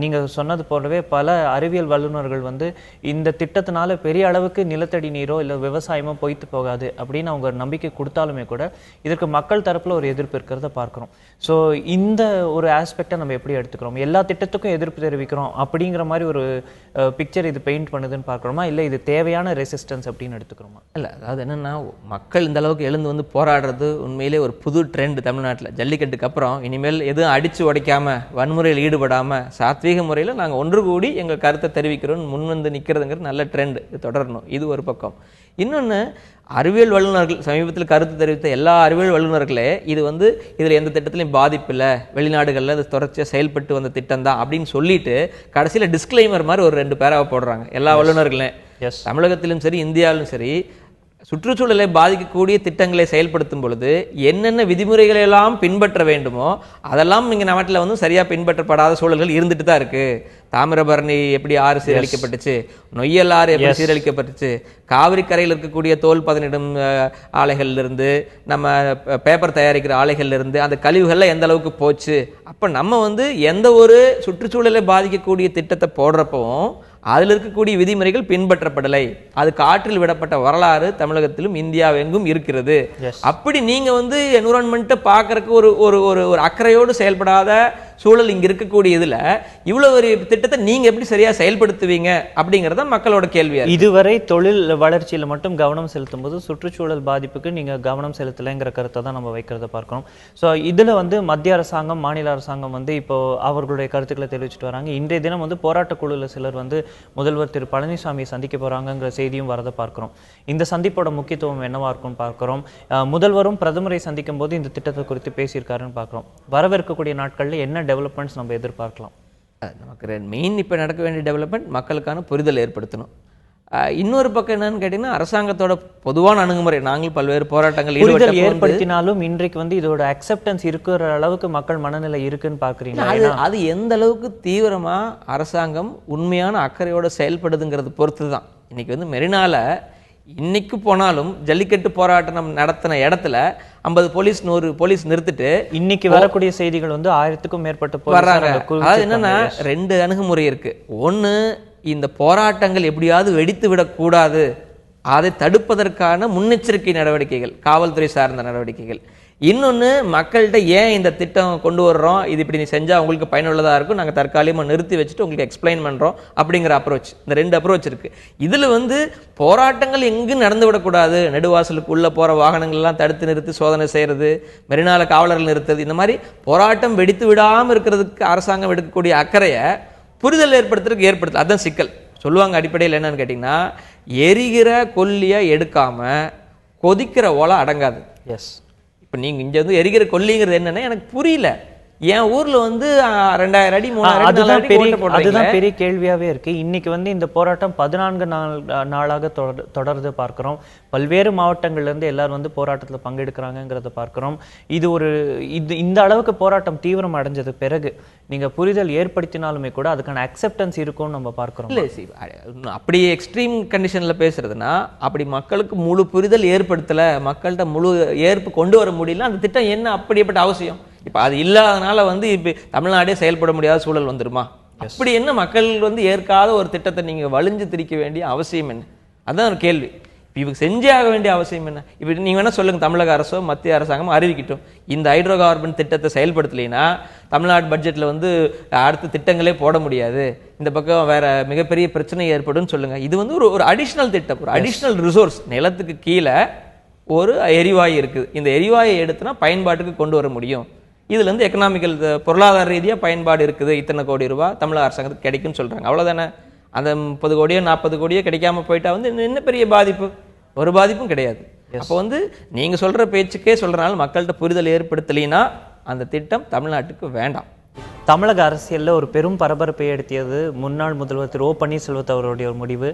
நீங்க சொன்னது போலவே பல அறிவியல் வல்லுநர்கள் வந்து இந்த திட்டத்தினால பெரிய அளவுக்கு நிலத்தடி நீரோ இல்லை விவசாயமோ பொய்த்து போகாது அப்படின்னு அவங்க நம்பிக்கை கொடுத்தாலுமே கூட இதற்கு மக்கள் தரப்புல ஒரு எதிர்ப்பு இருக்கிறத பார்க்கிறோம். ஸோ இந்த ஒரு ஆஸ்பெக்டை நம்ம எப்படி எடுத்துக்கிறோம்? எல்லா திட்டத்துக்கும் எதிர்ப்பு தெரிவிக்கிறோம் அப்படிங்கிற மாதிரி ஒரு பிக்சர் இது பெயிண்ட் பண்ணுதுன்னு பார்க்குறோமா, இல்லை இது தேவையான ரெசிஸ்டன்ஸ் அப்படின்னு எடுத்துக்கிறோமா? இல்லை, அதாவது என்னன்னா மக்கள் இந்த அளவுக்கு எழுந்து வந்து போராடுறது உண்மையிலே ஒரு புது ட்ரெண்ட் தமிழ்நாட்டில். ஜல்லிக்கட்டுக்கு அப்புறம் இனிமேல் எதுவும் அடித்து உடைக்காம வன்முறையில் ஈடுபடாமல் சாத்வீக முறையில் நாங்கள் ஒன்று கூடி எங்கள் கருத்தை தெரிவிக்கிறோம் முன்வந்து நிற்கிறதுங்கிறது நல்ல ட்ரெண்ட். இது தொடரணும். இது ஒரு பக்கம். இன்னொன்று, அறிவியல் வல்லுநர்கள் சமீபத்தில் கருத்து தெரிவித்த எல்லா அறிவியல் வல்லுநர்களே இது வந்து இதில் எந்த திட்டத்திலையும் பாதிப்பு இல்லை, வெளிநாடுகளில் இது தொடர்ச்சியாக செயல்பட்டு வந்த திட்டம் தான் அப்படின்னு சொல்லிட்டு கடைசியில் டிஸ்க்ளைமர் மாதிரி ஒரு 2 பேராக போடுறாங்க எல்லா வல்லுநர்களே. தமிழகத்திலும் சரி இந்தியாவிலும் சரி சுற்றுச்சூழலை பாதிக்கக்கூடிய திட்டங்களை செயல்படுத்தும் பொழுது என்னென்ன விதிமுறைகளை எல்லாம் பின்பற்ற வேண்டுமோ அதெல்லாம் இங்கே நாட்டில் வந்து சரியாக பின்பற்றப்படாத சூழல்கள் இருந்துட்டு தான் இருக்கு. தாமிரபரணி எப்படி ஆறு சீரழிக்கப்பட்டுச்சு, நொய்யல் ஆறு எப்படி சீரழிக்கப்பட்டுச்சு, காவிரி கரையில் இருக்கக்கூடிய தோல் பதனிடும் ஆலைகள்லேருந்து நம்ம பேப்பர் தயாரிக்கிற ஆலைகள்லேருந்து அந்த கழிவுகள்லாம் எந்த அளவுக்கு போச்சு. அப்போ நம்ம வந்து எந்த ஒரு சுற்றுச்சூழலை பாதிக்கக்கூடிய திட்டத்தை போடுறப்பவும் அதில் இருக்கக்கூடிய விதிமுறைகள் பின்பற்றப்படலை. அது காற்றில் விடப்பட்ட வரலாறு தமிழகத்திலும் இந்தியாவெங்கும் இருக்கிறது. அப்படி நீங்க வந்து என்விரான்மெண்ட்டை பார்க்கறதுக்கு ஒரு அக்கறையோடு செயல்படாத சூழல் இங்க இருக்கக்கூடிய இதுல இவ்வளவு ஒரு திட்டத்தை நீங்க எப்படி சரியா செயல்படுத்துவீங்க அப்படிங்கறத மக்களோட கேள்வியா. இதுவரை தொழில் வளர்ச்சியில மட்டும் கவனம் செலுத்தும் போது சுற்றுச்சூழல் பாதிப்புக்கு நீங்க கவனம் செலுத்தலைங்கிற கருத்தை தான் நம்ம வைக்கிறத பார்க்கிறோம். ஸோ இதுல வந்து மத்திய அரசாங்கம் மாநில அரசாங்கம் வந்து இப்போ அவர்களுடைய கருத்துக்களை தெரிவிச்சுட்டு வராங்க. இன்றைய தினம் வந்து போராட்ட குழுல சிலர் வந்து முதல்வர் திரு பழனிசாமியை சந்திக்க போறாங்கிற செய்தியும் வரதை பார்க்கிறோம். இந்த சந்திப்போட முக்கியத்துவம் என்னவா இருக்கும்னு பார்க்கிறோம். முதல்வரும் பிரதமரை சந்திக்கும் போது இந்த திட்டத்தை குறித்து பேசியிருக்காருன்னு பார்க்கிறோம். வரவிருக்கக்கூடிய நாட்கள்ல என்ன டெவலப்மெண்ட்ஸ் நம்ம எதிர்பார்க்கலாம்? நமக்கு மெயின் இப்போ நடக்க வேண்டிய டெவலப்மெண்ட் மக்களுக்கான புரிதல் ஏற்படுத்தணும். இன்னொரு பக்கம் என்னன்னு கேட்டீங்கன்னா அரசாங்கத்தோட பொதுவான அணுகுமுறை. நாங்கள் பல்வேறு போராட்டங்கள் ஏற்படுத்தினாலும் இன்றைக்கு வந்து இதோட அக்செப்டன்ஸ் இருக்கிற அளவுக்கு மக்கள் மனநிலை இருக்குன்னு பாக்குறீங்க. அது எந்த அளவுக்கு தீவிரமா அரசாங்கம் உண்மையான அக்கறையோட செயல்படுதுங்கிறது பொறுத்து தான். இன்னைக்கு வந்து மெரினால இன்னைக்கு போனாலும் ஜல்லிக்கட்டு போராட்டம் நடத்தின இடத்துல 50 போலீஸ் 100 போலீஸ் நிறுத்திட்டு இன்னைக்கு வரக்கூடிய செய்திகள் வந்து 1000க்கும் மேற்பட்ட வர்றாங்க. அது என்னன்னா 2 அணுகுமுறை இருக்கு. ஒண்ணு, இந்த போராட்டங்கள் எப்படியாவது வெடித்து விடக்கூடாது அதை தடுப்பதற்கான முன்னெச்சரிக்கை நடவடிக்கைகள், காவல்துறை சார்ந்த நடவடிக்கைகள். இன்னொன்று, மக்கள்கிட்ட ஏன் இந்த திட்டம் கொண்டு வர்றோம், இது இப்படி நீ செஞ்சால் உங்களுக்கு பயனுள்ளதாக இருக்கும், நாங்கள் தற்காலிகமாக நிறுத்தி வச்சுட்டு உங்களுக்கு எக்ஸ்பிளைன் பண்ணுறோம் அப்படிங்கிற அப்ரோச். இந்த 2 அப்ரோச் இருக்குது. இதில் போராட்டங்கள் எங்கும் நடந்து விடக்கூடாது, நெடுவாசலுக்கு உள்ளே போகிற வாகனங்கள்லாம் தடுத்து நிறுத்தி சோதனை செய்கிறது, மெரினால காவலர்கள் நிறுத்துறது, இந்த மாதிரி போராட்டம் வெடித்து விடாமல் இருக்கிறதுக்கு அரசாங்கம் எடுக்கக்கூடிய அக்கறையை புரிதல் ஏற்படுத்துறதுக்கு ஏற்படுத்தல. அதுதான் சிக்கல். சொல்லுவாங்க அடிப்படையில் என்னன்னு கேட்டிங்கன்னா, எரிகிற கொல்லியை எடுக்காமல் கொதிக்கிற ஓலை அடங்காது. எஸ். இப்போ நீங்கள் இங்கே எரிகிற கொல்லிங்கிறது என்னன்னா எனக்கு புரியல. என் ஊர்ல 2000 அடி 3000 அதுதான் பெரிய கேள்வியாவே இருக்கு. இன்னைக்கு இந்த போராட்டம் 14 நாளாக தொடர்ந்து பார்க்கிறோம். பல்வேறு மாவட்டங்கள்ல இருந்து எல்லாரும் போராட்டத்தில் பங்கெடுக்கிறாங்கிறத பார்க்கிறோம். இந்த அளவுக்கு போராட்டம் தீவிரம் அடைஞ்சது பிறகு நீங்க புரிதல் ஏற்படுத்தினாலுமே கூட அதுக்கான அக்செப்டன்ஸ் இருக்கும்னு நம்ம பார்க்கிறோம். இல்லை, அப்படி எக்ஸ்ட்ரீம் கண்டிஷன்ல பேசுறதுன்னா, அப்படி மக்களுக்கு முழு புரிதல் ஏற்படுத்தல, மக்கள்கிட்ட முழு ஏற்பு கொண்டு வர முடியல, அந்த திட்டம் என்ன அப்படிப்பட்ட அவசியம்? இப்போ அது இல்லாதனால இப்போ தமிழ்நாடே செயல்பட முடியாத சூழல் வந்துருமா? அப்படி என்ன மக்கள் ஏற்காத ஒரு திட்டத்தை நீங்க வலிஞ்சு திரிக்க வேண்டிய அவசியம் என்ன? அதுதான் ஒரு கேள்வி. இப்போ இவங்க செஞ்சே ஆக வேண்டிய அவசியம் என்ன? இப்போ நீங்க வேணா சொல்லுங்க, தமிழக அரசோ மத்திய அரசாங்கம் அறிவிக்கட்டும், இந்த ஹைட்ரோ கார்பன் திட்டத்தை செயல்படுத்தலைன்னா தமிழ்நாடு பட்ஜெட்ல அடுத்த திட்டங்களே போட முடியாது, இந்த பக்கம் வேற மிகப்பெரிய பிரச்சனை ஏற்படும் சொல்லுங்க. இது ஒரு அடிஷனல் திட்டம், ஒரு அடிஷனல் ரிசோர்ஸ். நிலத்துக்கு கீழே ஒரு எரிவாயு இருக்குது, இந்த எரிவாயை எடுத்துனா பயன்பாட்டுக்கு கொண்டு வர முடியும், இதுல எக்கனாமிக்கல் பொருளாதார ரீதியா பயன்பாடு இருக்குது, இத்தனை கோடி ரூபாய் தமிழக அரசாங்கத்துக்கு கிடைக்கும்னு சொல்றாங்க. அவ்வளவுதானே? அந்த 30 கோடியோ 40 கோடியோ கிடைக்காம போயிட்டா என்ன பெரிய பாதிப்பு? ஒரு பாதிப்பும் கிடையாது. அப்போ நீங்க சொல்ற பேச்சுக்கே சொல்றனால மக்கள்கிட்ட புரிதல் ஏற்படுத்தலைன்னா அந்த திட்டம் தமிழ்நாட்டுக்கு வேண்டாம். தமிழக அரசியலில் ஒரு பெரும் பரபரப்பை எடுத்தியது முன்னாள் முதல்வர் திரு ஓ பன்னீர்செல்வம் அவருடைய ஒரு முடிவு.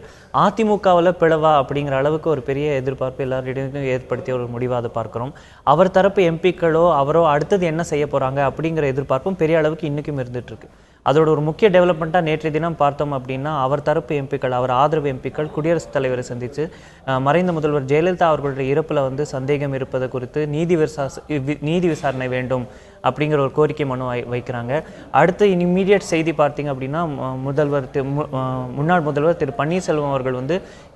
அதிமுகவில் பிளவா அப்படிங்கிற அளவுக்கு ஒரு பெரிய எதிர்பார்ப்பு எல்லாரிடையும் ஏற்படுத்திய ஒரு முடிவாக அதை பார்க்குறோம். அவர் தரப்பு எம்பிக்களோ அவரோ அடுத்தது என்ன செய்ய போகிறாங்க அப்படிங்கிற எதிர்பார்ப்பும் பெரிய அளவுக்கு இன்றைக்கும் இருந்துட்டு இருக்கு. அதோட ஒரு முக்கிய டெவலப்மெண்ட்டாக நேற்றைய தினம் பார்த்தோம் அப்படின்னா, அவர் தரப்பு எம்பிக்கள், அவர் ஆதரவு எம்பிக்கள் குடியரசுத் தலைவரை சந்தித்து மறைந்த முதல்வர் ஜெயலலிதா அவர்களுடைய இறப்பில் சந்தேகம் இருப்பது குறித்து நீதி விசாரணை வேண்டும் அப்படிங்கிற ஒரு கோரிக்கை மனு வைக்கிறாங்க. அடுத்து இமீடியட் செய்தி பார்த்தீங்க அப்படின்னா, முன்னாள் முதல்வர் திரு பன்னீர்செல்வம் அவர்கள்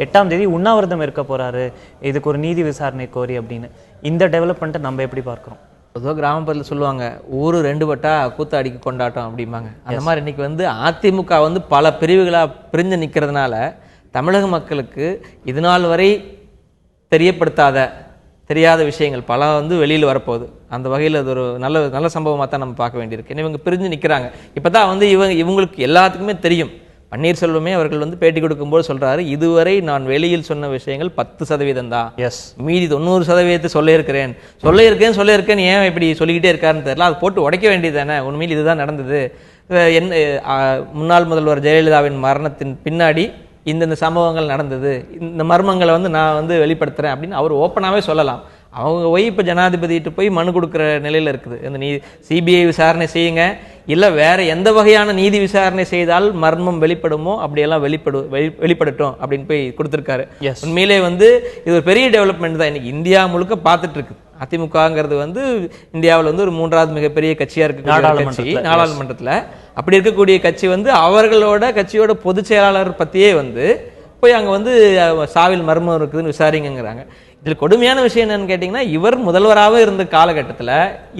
8ஆம் தேதி உண்ணாவிரதம் இருக்க போறாரு, இதுக்கு ஒரு நீதி விசாரணை கோரி அப்படின்னு. இந்த டெவலப்மெண்ட்டை நம்ம எப்படி பார்க்குறோம்? பொதுவாக கிராமப்புறத்தில் சொல்லுவாங்க, ஊர் 2 பட்டா கூத்தாடிக்கு கொண்டாட்டம் அப்படிம்பாங்க. அந்த மாதிரி இன்னைக்கு அதிமுக பல பிரிவுகளாக பிரிஞ்சு நிற்கிறதுனால தமிழக மக்களுக்கு இது நாள் வரை தெரியாத விஷயங்கள் பல வெளியில் வரப்போகுது. அந்த வகையில் அது ஒரு நல்ல சம்பவமாக தான் நம்ம பார்க்க வேண்டியிருக்கு. ஏன்னா இவங்க பிரிஞ்சு நிற்கிறாங்க. இப்போ தான் இவங்களுக்கு எல்லாத்துக்குமே தெரியும். பன்னீர்செல்வமே அவர்கள் பேட்டி கொடுக்கும்போது சொல்றாரு, இதுவரை நான் வெளியில் சொன்ன விஷயங்கள் 10% தான், மீதி 90% சொல்லியிருக்கேன், ஏன் இப்படி சொல்லிக்கிட்டே இருக்காருன்னு தெரியல, அது போட்டு உடைக்க வேண்டியது தானே, உண்மையில் இதுதான் நடந்தது, முன்னாள் முதல்வர் ஜெயலலிதாவின் மரணத்தின் பின்னாடி இந்த சம்பவங்கள் நடந்தது, இந்த மர்மங்களை நான் வெளிப்படுத்துறேன் அப்படின்னு அவர் ஓப்பனாகவே சொல்லலாம். அவங்க இப்போ ஜனாதிபதிட்டு போய் மனு கொடுக்குற நிலையில் இருக்குது. இந்த சிபிஐ விசாரணை செய்யுங்க, இல்லை வேற எந்த வகையான நீதி விசாரணை செய்தால் மர்மம் வெளிப்படுமோ அப்படியெல்லாம் வெளிப்படட்டும் அப்படின்னு போய் கொடுத்துருக்காரு. உண்மையிலே இது ஒரு பெரிய டெவலப்மெண்ட் தான். இன்னைக்கு இந்தியா முழுக்க பார்த்துட்டு இருக்கு. அதிமுகங்கிறது இந்தியாவில் ஒரு 3வது மிகப்பெரிய கட்சியா இருக்கு நாடாளுமன்றத்தில். அப்படி இருக்கக்கூடிய கட்சி அவர்களோட கட்சியோட பொதுச் செயலாளர் பத்தியே போய் அங்க சாவில் மர்மம் இருக்குதுன்னு விசாரிங்கிறாங்க. இதுல கொடுமையான விஷயம் என்னன்னு கேட்டீங்கன்னா, இவர் முதல்வராக இருந்த காலகட்டத்தில்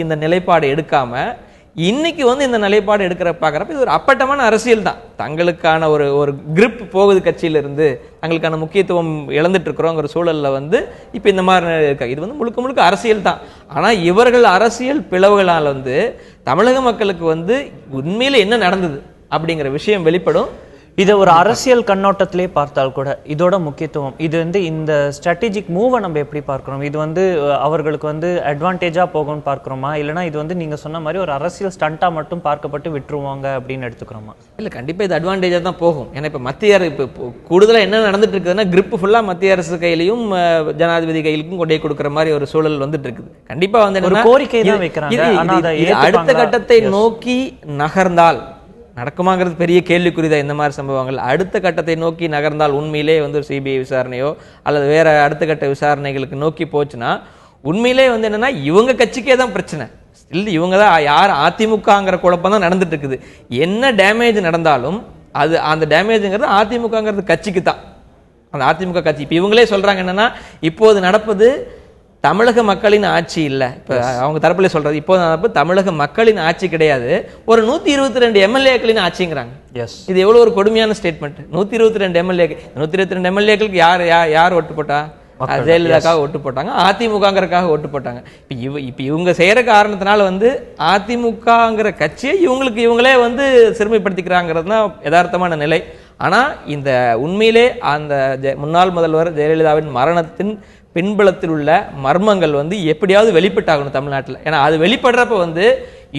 இந்த நிலைப்பாடு எடுக்காம இன்னைக்கு இந்த நிலைப்பாடு எடுக்கிற பார்க்குறப்ப இது ஒரு அப்பட்டமான அரசியல் தான். தங்களுக்கான ஒரு கிரிப் போகுது, கட்சியிலிருந்து தங்களுக்கான முக்கியத்துவம் இழந்துட்டு இருக்கிறோங்கிற சூழல்ல இப்போ இந்த மாதிரி இருக்காங்க. இது முழுக்க முழுக்க அரசியல் தான். ஆனால் இவர்கள் அரசியல் பிளவுகளால் தமிழக மக்களுக்கு உண்மையில என்ன நடந்தது அப்படிங்கிற விஷயம் வெளிப்படும். இதை ஒரு அரசியல் கண்ணோட்டத்திலே பார்த்தால் கூட இதோட முக்கியத்துவம் இது இந்த ஸ்ட்ராட்டஜிக் மூவை நம்ம எப்படி பார்க்கிறோம்? இது அவர்களுக்கு அட்வான்டேஜா போகும்னு பார்க்கிறோமா, இல்லைன்னா இது நீங்க சொன்ன மாதிரி ஒரு அரசியல் ஸ்டண்டா மட்டும் பார்க்கப்பட்டு விட்டுருவாங்க அப்படின்னு எடுத்துக்கிறோமா? இல்லை, கண்டிப்பா இது அட்வான்டேஜா தான் போகும். ஏன்னா இப்போ மத்திய அரசு இப்போ கூடுதலாக என்ன நடந்துட்டு இருக்குதுன்னா, கிரிப் ஃபுல்லா மத்திய அரசு கையிலையும் ஜனாதிபதி கையிலுக்கும் கொண்டே கொடுக்குற மாதிரி ஒரு சூழல் வந்துட்டு இருக்குது. கண்டிப்பா ஒரு கோரிக்கை தான் வைக்கிறாங்க. அடுத்த கட்டத்தை நோக்கி நகர்ந்தால் நடக்குமாங்கிறது பெரிய கேள்விக்குறிதான். இந்த மாதிரி சம்பவங்கள் அடுத்த கட்டத்தை நோக்கி நகர்ந்தால், உண்மையிலே சிபிஐ விசாரணையோ அல்லது வேற அடுத்த கட்ட விசாரணைகளுக்கு நோக்கி போச்சுன்னா, உண்மையிலே என்னன்னா இவங்க கட்சிக்கே தான் பிரச்சனை. ஸ்டில் இவங்க தான் யார் அதிமுகங்கிற குழப்பம் தான் நடந்துட்டு இருக்குது. என்ன டேமேஜ் நடந்தாலும் அது அந்த டேமேஜுங்கிறது அதிமுகங்கிறது கட்சிக்கு தான். அந்த அதிமுக கட்சி. இப்போ இவங்களே சொல்றாங்க என்னன்னா, இப்போது நடப்பது தமிழக மக்களின் ஆட்சி இல்லை. இப்போ அவங்க தரப்புல சொல்றது இப்போது நடப்பது தமிழக மக்களின் ஆட்சி கிடையாது, ஒரு 122 எம்எல்ஏக்களின் ஆட்சிங்கிறாங்க. இது எவ்வளவு ஒரு கொடுமையான ஸ்டேட்மெண்ட். 122 எம்எல்ஏ, 122 எம்எல்ஏக்களுக்கு யார் ஓட்டு போட்டா? ஜெயலலிதாக்காக ஓட்டு போட்டாங்க, அதிமுகங்கிறதுக்காக ஓட்டு போட்டாங்க. இப்போ இவங்க செய்யற காரணத்தினால அதிமுகங்கிற கட்சியை இவங்களே சிறுமைப்படுத்திக்கிறாங்கிறது தான் யதார்த்தமான நிலை. ஆனா இந்த உண்மையிலே அந்த முன்னாள் முதல்வர் ஜெயலலிதாவின் மரணத்தின் பின்புலத்தில் உள்ள மர்மங்கள் எப்படியாவது வெளிப்பட்டாகணும் தமிழ்நாட்டில். ஏன்னா அது வெளிப்படுறப்ப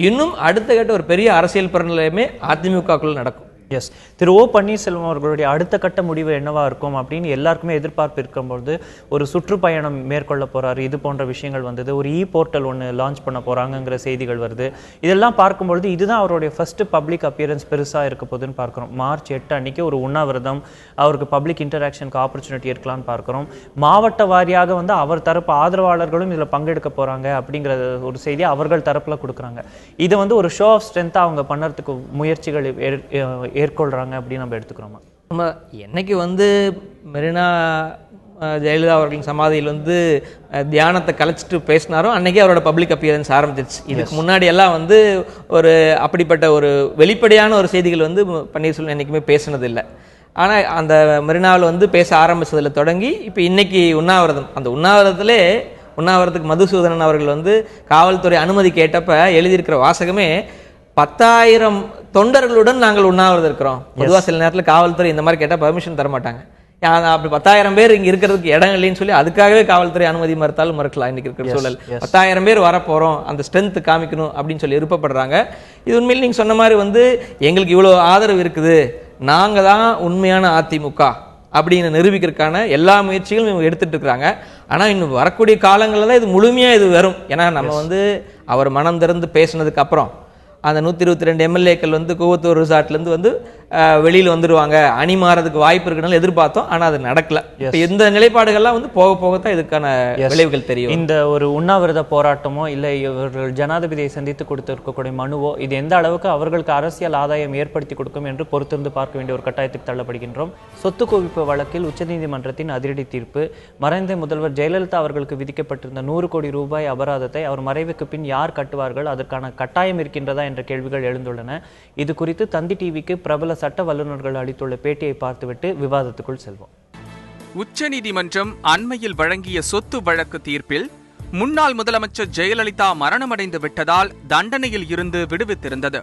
இன்னும் அடுத்த கட்ட ஒரு பெரிய அரசியல் பிரநிலையுமே அதிமுகக்குள்ள நடக்கும். எஸ், திரு ஓ பன்னீர்செல்வம் அவர்களுடைய அடுத்த கட்ட முடிவு என்னவா இருக்கும் அப்படின்னு எல்லாருக்குமே எதிர்பார்ப்பு இருக்கும்போது ஒரு சுற்றுப்பயணம் மேற்கொள்ள போறாரு, இது போன்ற விஷயங்கள் வந்தது, ஒரு போர்ட்டல் ஒன்று லான்ச் பண்ண போறாங்கிற செய்திகள் வருது. இதெல்லாம் பார்க்கும்பொழுது இதுதான் அவருடைய ஃபர்ஸ்ட் பப்ளிக் அப்பியரன்ஸ் பெருசாக இருக்க போதுன்னு பார்க்குறோம். மார்ச் 8 அன்னைக்கு ஒரு உண்ணாவிரதம், அவருக்கு பப்ளிக் இன்டராக்ஷனுக்கு ஆப்பர்ச்சுனிட்டி இருக்கலாம்னு பார்க்குறோம். மாவட்ட வாரியாக அவர் தரப்பு ஆதரவாளர்களும் இதில் பங்கெடுக்க போறாங்க அப்படிங்கிற ஒரு செய்தி அவர்கள் தரப்புல கொடுக்குறாங்க. இதை ஒரு ஷோ ஆஃப் ஸ்ட்ரென்த்தாக அவங்க பண்ணுறதுக்கு முயற்சிகள் ஏற்கொள்றாங்க அப்படின்னு நம்ம எடுத்துக்கிறோமா? நம்ம என்னைக்கு மெரினா ஜெயலலிதா அவர்களின் சமாதியில் தியானத்தை கலைச்சிட்டு பேசினாரோ அன்னைக்கே அவரோட பப்ளிக் அப்பியரன்ஸ் ஆரம்பிச்சிருச்சு. இதுக்கு முன்னாடி எல்லாம் ஒரு அப்படிப்பட்ட ஒரு வெளிப்படையான ஒரு செய்திகள் பன்னீர்செல்வம் என்றைக்குமே பேசினது இல்லை. ஆனால் அந்த மெரினாவில் பேச ஆரம்பிச்சதில் தொடங்கி இப்போ இன்னைக்கு உண்ணாவிரதம், அந்த உண்ணாவிரதத்துக்கு மதுசூதனன் அவர்கள் காவல்துறை அனுமதி கேட்டப்ப எழுதியிருக்கிற வாசகமே 10,000 தொண்டர்களுடன் நாங்கள் உண்ணாவிரதம் இருக்கிறோம். பொதுவாக சில நேரத்தில் காவல்துறை இந்த மாதிரி கேட்டால் பெர்மிஷன் தர மாட்டாங்க. அப்படி 10,000 பேர் இங்கே இருக்கிறதுக்கு இடம் இல்லைன்னு சொல்லி அதுக்காகவே காவல்துறை அனுமதி மறுத்தாலும் மறுக்கலாம். இன்னைக்கு இருக்கிற சூழல் 10,000 பேர் வரப்போறோம், அந்த ஸ்ட்ரென்த் காமிக்கணும் அப்படின்னு சொல்லி விருப்பப்படுறாங்க. இது உண்மையில் நீங்கள் சொன்ன மாதிரி எங்களுக்கு இவ்வளோ ஆதரவு இருக்குது, நாங்கள் தான் உண்மையான அதிமுக அப்படின்னு நிரூபிக்கிறதுக்கான எல்லா முயற்சிகளும் இவங்க எடுத்துட்டு இருக்கிறாங்க. ஆனால் இன்னும் வரக்கூடிய காலங்களில் தான் இது முழுமையாக இது வரும். ஏன்னா நம்ம அவர் மனம் திறந்து பேசினதுக்கு அப்புறம் அந்த 122 எம்எல்ஏக்கள் கூவத்தூர் ரிசார்ட்லேருந்து வெளியில் வந்துடுவாங்க, அணி மாறதுக்கு வாய்ப்பு இருக்குன்னு எதிர்பார்த்தோம். ஆனால் அது நடக்கல. இந்த நிலைப்பாடுகள்லாம் போக போகத்தான் இதுக்கான விளைவுகள் தெரியும். இந்த ஒரு உண்ணாவிரத போராட்டமோ இல்லை இவர்கள் ஜனாதிபதியை சந்தித்து கொடுத்திருக்கக்கூடிய மனுவோ இது எந்த அளவுக்கு அவர்களுக்கு அரசியல் ஆதாயம் ஏற்படுத்தி கொடுக்கும் என்று பொறுத்திருந்து பார்க்க வேண்டிய ஒரு கட்டாயத்துக்கு தள்ளப்படுகின்றோம். சொத்து குவிப்பு வழக்கில் உச்சநீதிமன்றத்தின் அதிரடி தீர்ப்பு. மறைந்த முதல்வர் ஜெயலலிதா அவர்களுக்கு விதிக்கப்பட்டிருந்த 100 கோடி ரூபாய் அபராதத்தை அவர் மறைவுக்கு பின் யார் கட்டுவார்கள், அதற்கான கட்டாயம் இருக்கின்றதா என்ற கேள்விகள் எழுந்துள்ளன. இது குறித்து தந்தி டிவிக்கு பிரபல சட்ட வல்லுநர்கள் அளித்துள்ள பேட்டியை பார்த்துவிட்டு விவாதத்துக்குள் செல்வோம். உச்சநீதிமன்றம் அண்மையில் வழங்கிய சொத்து வழக்கு தீர்ப்பில் முன்னாள் முதலமைச்சர் ஜெயலலிதா மரணமடைந்து விட்டதால் தண்டனையில் இருந்து விடுவித்திருந்தது.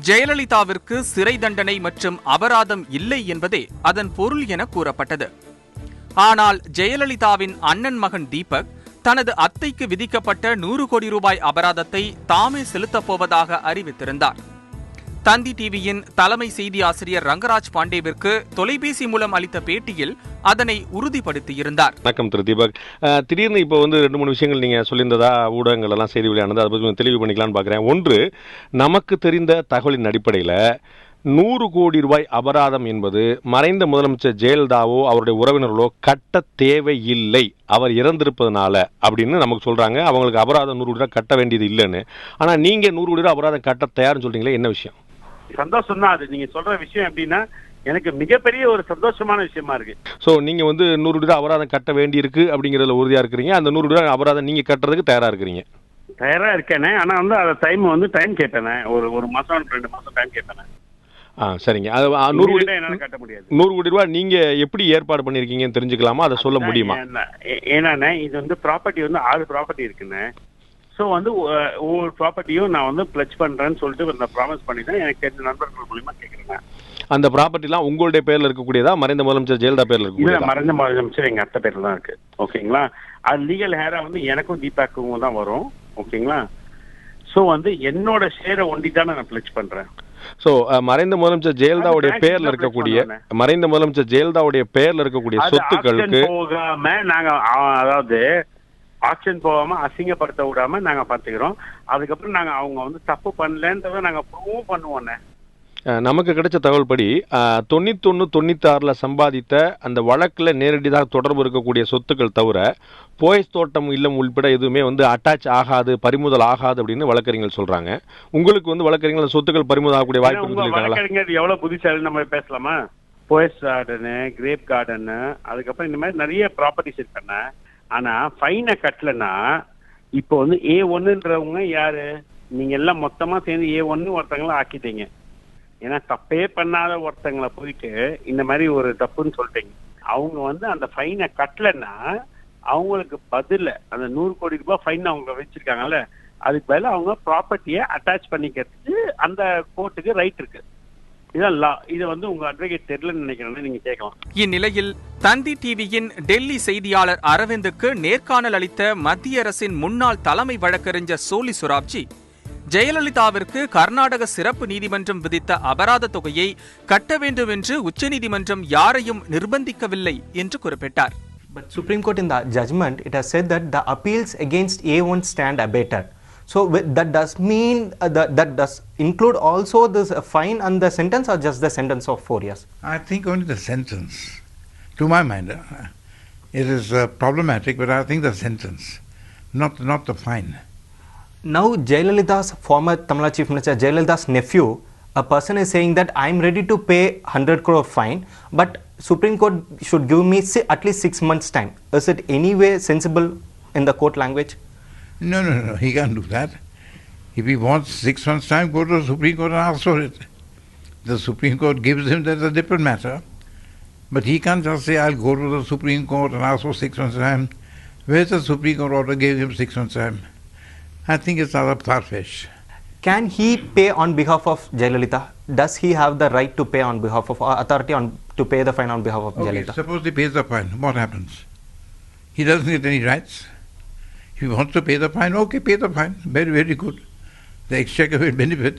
ஜெயலலிதாவிற்கு சிறை தண்டனை மற்றும் அபராதம் இல்லை என்பதே அதன் பொருள் என கூறப்பட்டது. ஆனால் ஜெயலலிதாவின் அண்ணன் மகன் தீபக் தனது அத்தைக்கு விதிக்கப்பட்ட 100 கோடி ரூபாய் அபராதத்தை தாமே செலுத்தப் போவதாக அறிவித்திருந்தார். தந்தி டிவியின் தலைமை செய்தி ஆசிரியர் ரங்கராஜ் பாண்டேவிற்கு தொலைபேசி மூலம் அளித்த பேட்டியில் அதனை உறுதிப்படுத்தியிருந்தார். வணக்கம் திரு தீபக். திடீர்னு இப்போ 2-3 விஷயங்கள் நீங்க சொல்லியிருந்ததா ஊடகங்கள் எல்லாம் செய்தி வெளியானது, அதை பற்றி தெளிவு பண்ணிக்கலாம்னு பார்க்குறேன். ஒன்று, நமக்கு தெரிந்த தகவலின் அடிப்படையில் 100 கோடி ரூபாய் அபராதம் என்பது மறைந்த முதலமைச்சர் ஜெயலலிதாவோ அவருடைய உறவினர்களோ கட்ட தேவையில்லை, அவர் இறந்திருப்பதனால அப்படின்னு நமக்கு சொல்றாங்க. அவங்களுக்கு அபராதம் 100 கோடி ரூபாய் கட்ட வேண்டியது இல்லைன்னு. ஆனா நீங்க 100 கோடி ரூபாய் அபராதம் கட்ட தயார்னு சொல்றீங்களே, என்ன விஷயம்? சந்தோஷம் தான் அது. நீங்க சொல்ற விஷயம் எப்படின்னா எனக்கு மிகப்பெரிய ஒரு சந்தோஷமான விஷயமா இருக்கு. சோ நீங்க 100 கோடி ரூபாய் அபராதம் கட்ட வேண்டி இருக்கு அப்படிங்கறதுல உறுதியா இருக்கிறீங்க. அந்த 100 கோடி ரூபாய் அபராதம் நீங்க கட்டுறதுக்கு தயாரா இருக்கிறீங்க? தயாரா இருக்கேனே. ஆனா அதை டைம் கேட்டேனே, ஒரு மாசம் 2 மாசம் டைம் கேட்டேனே. சரிங்க. அது 100 கோடி என்னால கட்ட முடியாது. 100 கோடி ரூபாய் நீங்க எப்படி ஏற்பாடு பண்ணிருக்கீங்கன்னு தெரிஞ்சுக்கலாமா? அதை சொல்ல முடியுமா? ஏன்னா இது ப்ராப்பர்ட்டி 6 ப்ராப்பர்ட்டி இருக்குன்னு. ஸோ ஒவ்வொரு ப்ராப்பர்ட்டியும் நான் பிளட்ஜ் பண்றேன்னு சொல்லிட்டு நான் ப்ராமிஸ் பண்ணிட்டேன். எனக்கு தெரிஞ்ச நண்பர்கள் மூலியமா கேட்குறேன். அந்த ப்ராப்பர்ட்டிலாம் உங்களுடைய பேர்ல இருக்கக்கூடியதா, மறைந்த முதலமைச்சர் ஜெயலலிதா பேர்ல இருக்கு? மறைந்த முதலமைச்சர் எங்க அத்தை பேர்ல தான் இருக்கு. ஓகேங்களா? அது லீகல் ஹேரா எனக்கும் தீபாக்கும் தான் வரும். ஓகேங்களா? ஸோ என்னோட ஷேரை ஒண்டி தானே நான் பிளட்ஜ் பண்றேன். சோ மறைந்த முதலமைச்சர் ஜெயலலிதாவுடைய பேர்ல இருக்கக்கூடிய சொத்துக்களுக்கு போகாம நாங்க, அதாவது ஆக்ஷன் போகாம அசிங்கப்படுத்த விடாம நாங்க பாத்துக்கிறோம். அதுக்கப்புறம் நாங்க அவங்க தப்பு பண்ணலன்றத நாங்க ப்ரூவ் பண்ணுவோம். நமக்கு கிடைச்ச தகவல் படி 91-96 சம்பாதித்த அந்த வழக்குல நேரடியாக தொடர்பு இருக்கக்கூடிய சொத்துக்கள் தவிர போயஸ் தோட்டம் இல்லம் உள்பட எதுவுமே அட்டாச் ஆகாது, பறிமுதல் ஆகாது அப்படின்னு வழக்கறிஞர்கள் சொல்றாங்க. உங்களுக்கு வழக்கறிஞர்கள் சொத்துக்கள் பறிமுதல் ஆகக்கூடிய வாய்ப்பு வழக்கறிஞர் எவ்வளவு புத்திசாலி நம்ம பேசலாமா? போயஸ் கார்டனு, கிரேப் கார்டனு, அதுக்கப்புறம் இந்த மாதிரி நிறைய ப்ராப்பர்ட்டிஸ் இருக்குண்ணே. ஆனா ஃபைனை கட்டலன்னா இப்போ வந்து A1ன்றவங்க யாரு? நீங்க எல்லாம் மொத்தமா சேர்ந்து A1 ஒருத்தங்களா ஆக்கிட்டீங்க. ஏன்னா தப்பே பண்ணாத ஒருத்தங்களை போயிட்டு இந்த மாதிரி ஒரு தப்புன்னு சொல்லிட்டீங்க. அவங்க வந்து அந்த ஃபைனை கட்டலன்னா அவங்களுக்கு பதில் அந்த 100 கோடி ரூபாய் ஃபைன் அவங்க வச்சிருக்காங்கல்ல, அதுக்கு பதில் அவங்க ப்ராப்பர்ட்டியை அட்டாச் பண்ணிக்கிறதுக்கு அந்த கோர்ட்டுக்கு ரைட் இருக்கு. இதான் லா. இதை வந்து உங்க அட்வொகேட் தெரியலன்னு நினைக்கிறேன்னு நீங்க கேட்கலாம். இந்நிலையில் தந்தி டிவியின் டெல்லி செய்தியாளர் அரவிந்துக்கு நேர்காணல் அளித்த மத்திய அரசின் முன்னாள் தலைமை வழக்கறிஞர் சோலி சொராப்ஜி ஜெயலலிதாவிற்கு கர்நாடக சிறப்பு நீதிமன்றம் விதித்த அபராத தொகையை கட்ட வேண்டும் என்று உச்சநீதிமன்றம் யாரையும் நிர்பந்திக்கவில்லை என்று குறிப்பிட்டார். But Supreme Court in the judgment, it has said that the appeals against A1 stand abated. So that does mean that does include also this fine and the sentence, or just the sentence of 4 years? I think only the sentence. To my mind, it is problematic, but I think the sentence, not the fine. Now Jayalalitha's former Tamil Nadu Chief Minister, Jayalalitha's nephew, a person is saying that I am ready to pay 100 crore fine, but Supreme Court should give me at least 6 months time. Is it anyway sensible in the court language? No, he can't do that. If he wants 6 months time, go to the Supreme Court and ask for it. The Supreme Court gives him, that's a different matter. But he can't just say, I'll go to the Supreme Court and ask for 6 months time. Where's the Supreme Court order gave him 6 months time? I think it's rather far-fetched. Can he pay on behalf of Jayalalitha? Does he have the right to pay on behalf of authority to pay the fine on behalf of Jayalalitha? Suppose he pays the fine, what happens? He doesn't get any rights. If he wants to pay the fine, okay, pay the fine. Very, very good. The exchequer will benefit.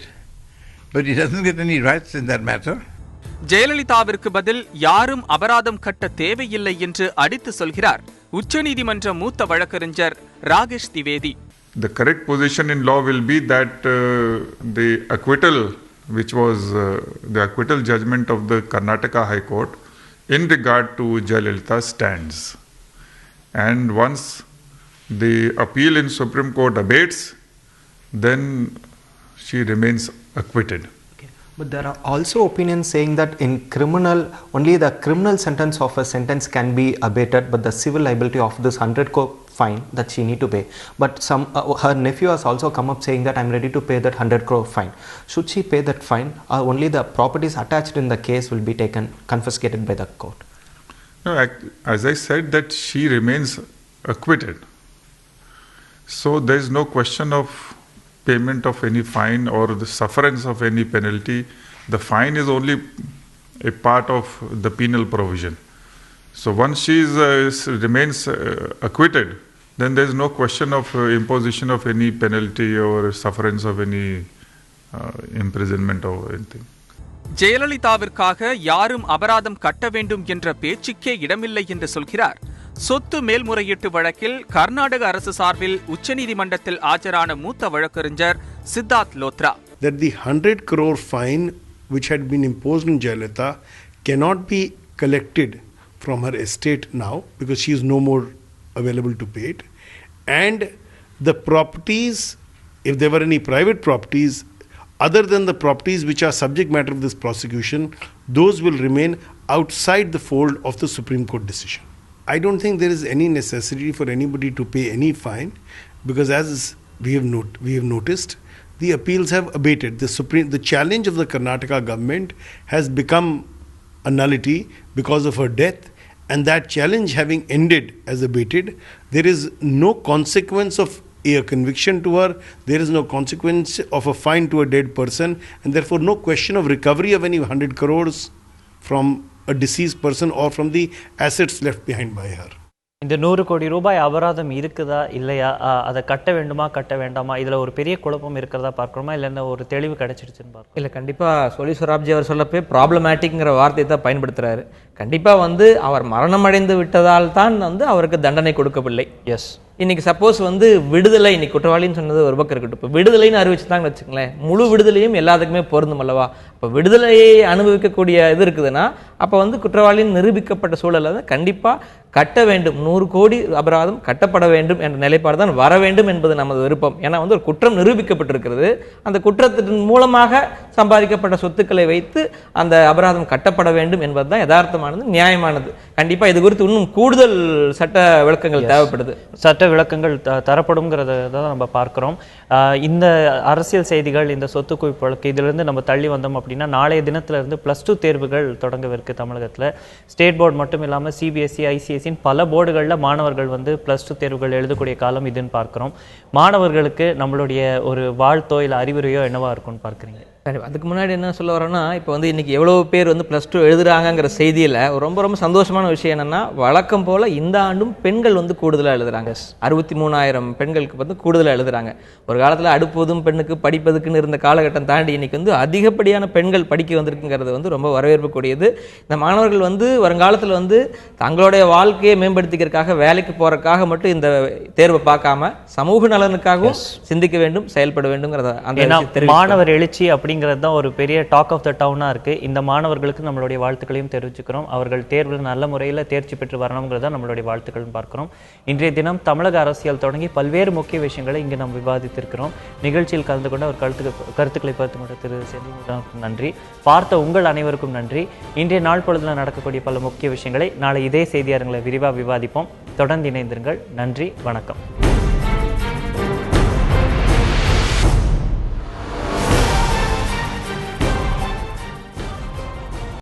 But he doesn't get any rights in that matter. ஜெயலலிதாவிற்கு பதில் யாரும் அபராதம் கட்ட தேவையில்லை என்று அடித்து சொல்கிறார் உச்சநீதிமன்ற மூத்த வழக்கறிஞர் Rakesh Dwivedi. The correct position in law will be that the acquittal, which was the acquittal judgment of the Karnataka High Court in regard to Jayalalitha stands. And once the appeal in Supreme Court abates, then she remains acquitted. But there are also opinions saying that in criminal, only the criminal sentence of a sentence can be abated, but the civil liability of this 100 crore fine that she need to pay. But her nephew has also come up saying that I'm ready to pay that 100 crore fine. Should she pay that fine, or only the properties attached in the case will be taken, confiscated by the court? No, as I said, that she remains acquitted. So there is no question of payment of any fine or the sufferance of any penalty. The fine is only a part of the penal provision. So once she remains acquitted, then there is no question of imposition of any penalty or sufferance of any imprisonment or anything. ஜெயலலிதாவிற்காக யாரும் அபராதம் கட்ட வேண்டும் என்ற பேச்சுக்கே இடமில்லை என்று சொல்கிறார். சொத்து மேல்முறையீட்டு வழக்கில் கர்நாடக அரசு சார்பில் உச்சநீதிமன்றத்தில் ஆஜரான மூத்த வழக்கறிஞர் Siddharth லோத்ரா. That the 100 crore fine which had been imposed on Jayalalitha cannot be collected from her estate now because she is no more available to pay it, and the properties, if there were any private properties other than the properties which are subject matter of this prosecution, those will remain outside the fold of the Supreme Court decision. I don't think there is any necessity for anybody to pay any fine because as we have noticed, the appeals have abated. The challenge of the Karnataka government has become a nullity because of her death, and that challenge having ended as abated, there is no consequence of a conviction to her, there is no consequence of a fine to a dead person, and therefore no question of recovery of any 100 crores from a deceased person or from the assets left behind by her. இந்த 100 கோடி ரூபாய் அபராதம் இருக்குதா இல்லையா, அதை கட்ட வேண்டுமா கட்ட வேண்டாமா, இதில் ஒரு பெரிய குழப்பம் இருக்கிறதா பார்க்கணுமா இல்லைன்னா ஒரு தெளிவு கிடைச்சிடுச்சுன்னு பார்க்கணும்? இல்லை, கண்டிப்பாக சோலி சொராப்ஜி அவர் சொல்லப்போ ப்ராப்ளமேட்டிக்ங்கிற வார்த்தையை தான் பயன்படுத்துகிறாரு. கண்டிப்பாக அவர் மரணம் அடைந்து விட்டதால் தான் அவருக்கு தண்டனை கொடுக்கவில்லை. எஸ், இன்னைக்கு சப்போஸ் விடுதலை, இன்னைக்கு குற்றவாளின்னு சொன்னது ஒரு பக்கம் இருக்கட்டும், இப்போ விடுதலைன்னு அறிவிச்சுட்டாங்கன்னு வச்சுங்களேன், முழு விடுதலையும் எல்லாத்துக்குமே பொருந்தும் அல்லவா? இப்போ விடுதலையை அனுபவிக்கக்கூடிய இது இருக்குதுன்னா அப்போ குற்றவாளின்னு நிரூபிக்கப்பட்ட சூழலில் கண்டிப்பாக கட்ட வேண்டும், 100 கோடி அபராதம் கட்டப்பட வேண்டும் என்ற நிலைப்பாடு தான் வர வேண்டும் என்பது நமது விருப்பம். ஏன்னா வந்து ஒரு குற்றம் நிரூபிக்கப்பட்டிருக்கிறது, அந்த குற்றத்தின் மூலமாக சம்பாதிக்கப்பட்ட சொத்துக்களை வைத்து அந்த அபராதம் கட்டப்பட வேண்டும் என்பது தான் யதார்த்தமானது, நியாயமானது. கண்டிப்பா இது குறித்து இன்னும் கூடுதல் சட்ட விளக்கங்கள் தேவைப்படுது. சட்ட விளக்கங்கள் தரப்படும்ங்கிறத தான் நம்ம பார்க்கிறோம். இந்த அரசியல் செய்திகள், இந்த சொத்து குவிப்பு வழக்கு, இதிலிருந்து நம்ம தள்ளி வந்தோம் அப்படின்னா நாளைய தினத்துல இருந்து +2 தேர்வுகள் தொடங்கவிருக்கு தமிழகத்துல. ஸ்டேட் போர்டு மட்டும் இல்லாம CBSE, ICSE பல போர்டுகளில் மாணவர்கள் வந்து +2 தேர்வுகள் எழுதக்கூடிய காலம் இதுன்னு பார்க்கிறோம். மாணவர்களுக்கு நம்மளுடைய ஒரு வாழ்த்தோ இல்லை அறிவுரையோ என்னவா இருக்கும்னு பார்க்குறீங்க? அதுக்கு முன்னாடி என்ன சொல்ல வரேன்னா, இப்போ வந்து இன்னைக்கு எவ்வளோ பேர் வந்து +2 எழுதுறாங்கிற செய்தியில் ரொம்ப ரொம்ப சந்தோஷமான விஷயம் என்னன்னா, வழக்கம் போல் இந்த ஆண்டும் பெண்கள் வந்து கூடுதலாக எழுதுறாங்க. 63,000 பெண்களுக்கு வந்து கூடுதலாக எழுதுறாங்க. ஒரு காலத்தில் அடுப்பதும் பெண்ணுக்கு படிப்பதுக்குன்னு இருந்த காலகட்டம் தாண்டி இன்னைக்கு வந்து அதிகப்படியான பெண்கள் படிக்க வந்திருக்குங்கிறது வந்து ரொம்ப வரவேற்புக்கூடியது. இந்த மாணவர்கள் வந்து வருங்காலத்தில் வந்து தங்களுடைய வாழ்க்கையை மேம்படுத்திக்கிறதுக்காக, வேலைக்கு போறதுக்காக மட்டும் இந்த தேர்வை பார்க்காம சமூக நலனுக்காகவும் சிந்திக்க வேண்டும், செயல்பட வேண்டும்ங்கிறத அந்த மாணவர் எழுச்சி அப்படிங்கிறது தான் ஒரு பெரிய டாக் ஆஃப் த டவுனா இருக்கு. இந்த மாணவர்களுக்கு நம்மளுடைய வாழ்த்துக்களையும் தெரிவிச்சுக்கிறோம். அவர்கள் தேர்வில் நல்ல முறையில் தேர்ச்சி பெற்று வரணுங்கிறத நம்மளுடைய வாழ்த்துக்கள் பார்க்கிறோம். இன்றைய தினம் தமிழக அரசியல் தொடங்கி பல்வேறு முக்கிய விஷயங்களை இங்கு நாம் விவாதித்திருக்கிறோம். நிகழ்ச்சியில் கலந்து கொண்ட ஒரு கருத்துக்களை பார்த்து கொண்ட திரு செந்தில்முருகனுக்கு நன்றி. பார்த்த உங்கள் அனைவருக்கும் நன்றி. இன்றைய நாள் பொழுதுல நடக்கக்கூடிய பல முக்கிய விஷயங்களை நாளை இதே செய்தியாளர்களை விரிவாக விவாதிப்போம். தொடர்ந்து இணைந்திருங்கள். நன்றி, வணக்கம்.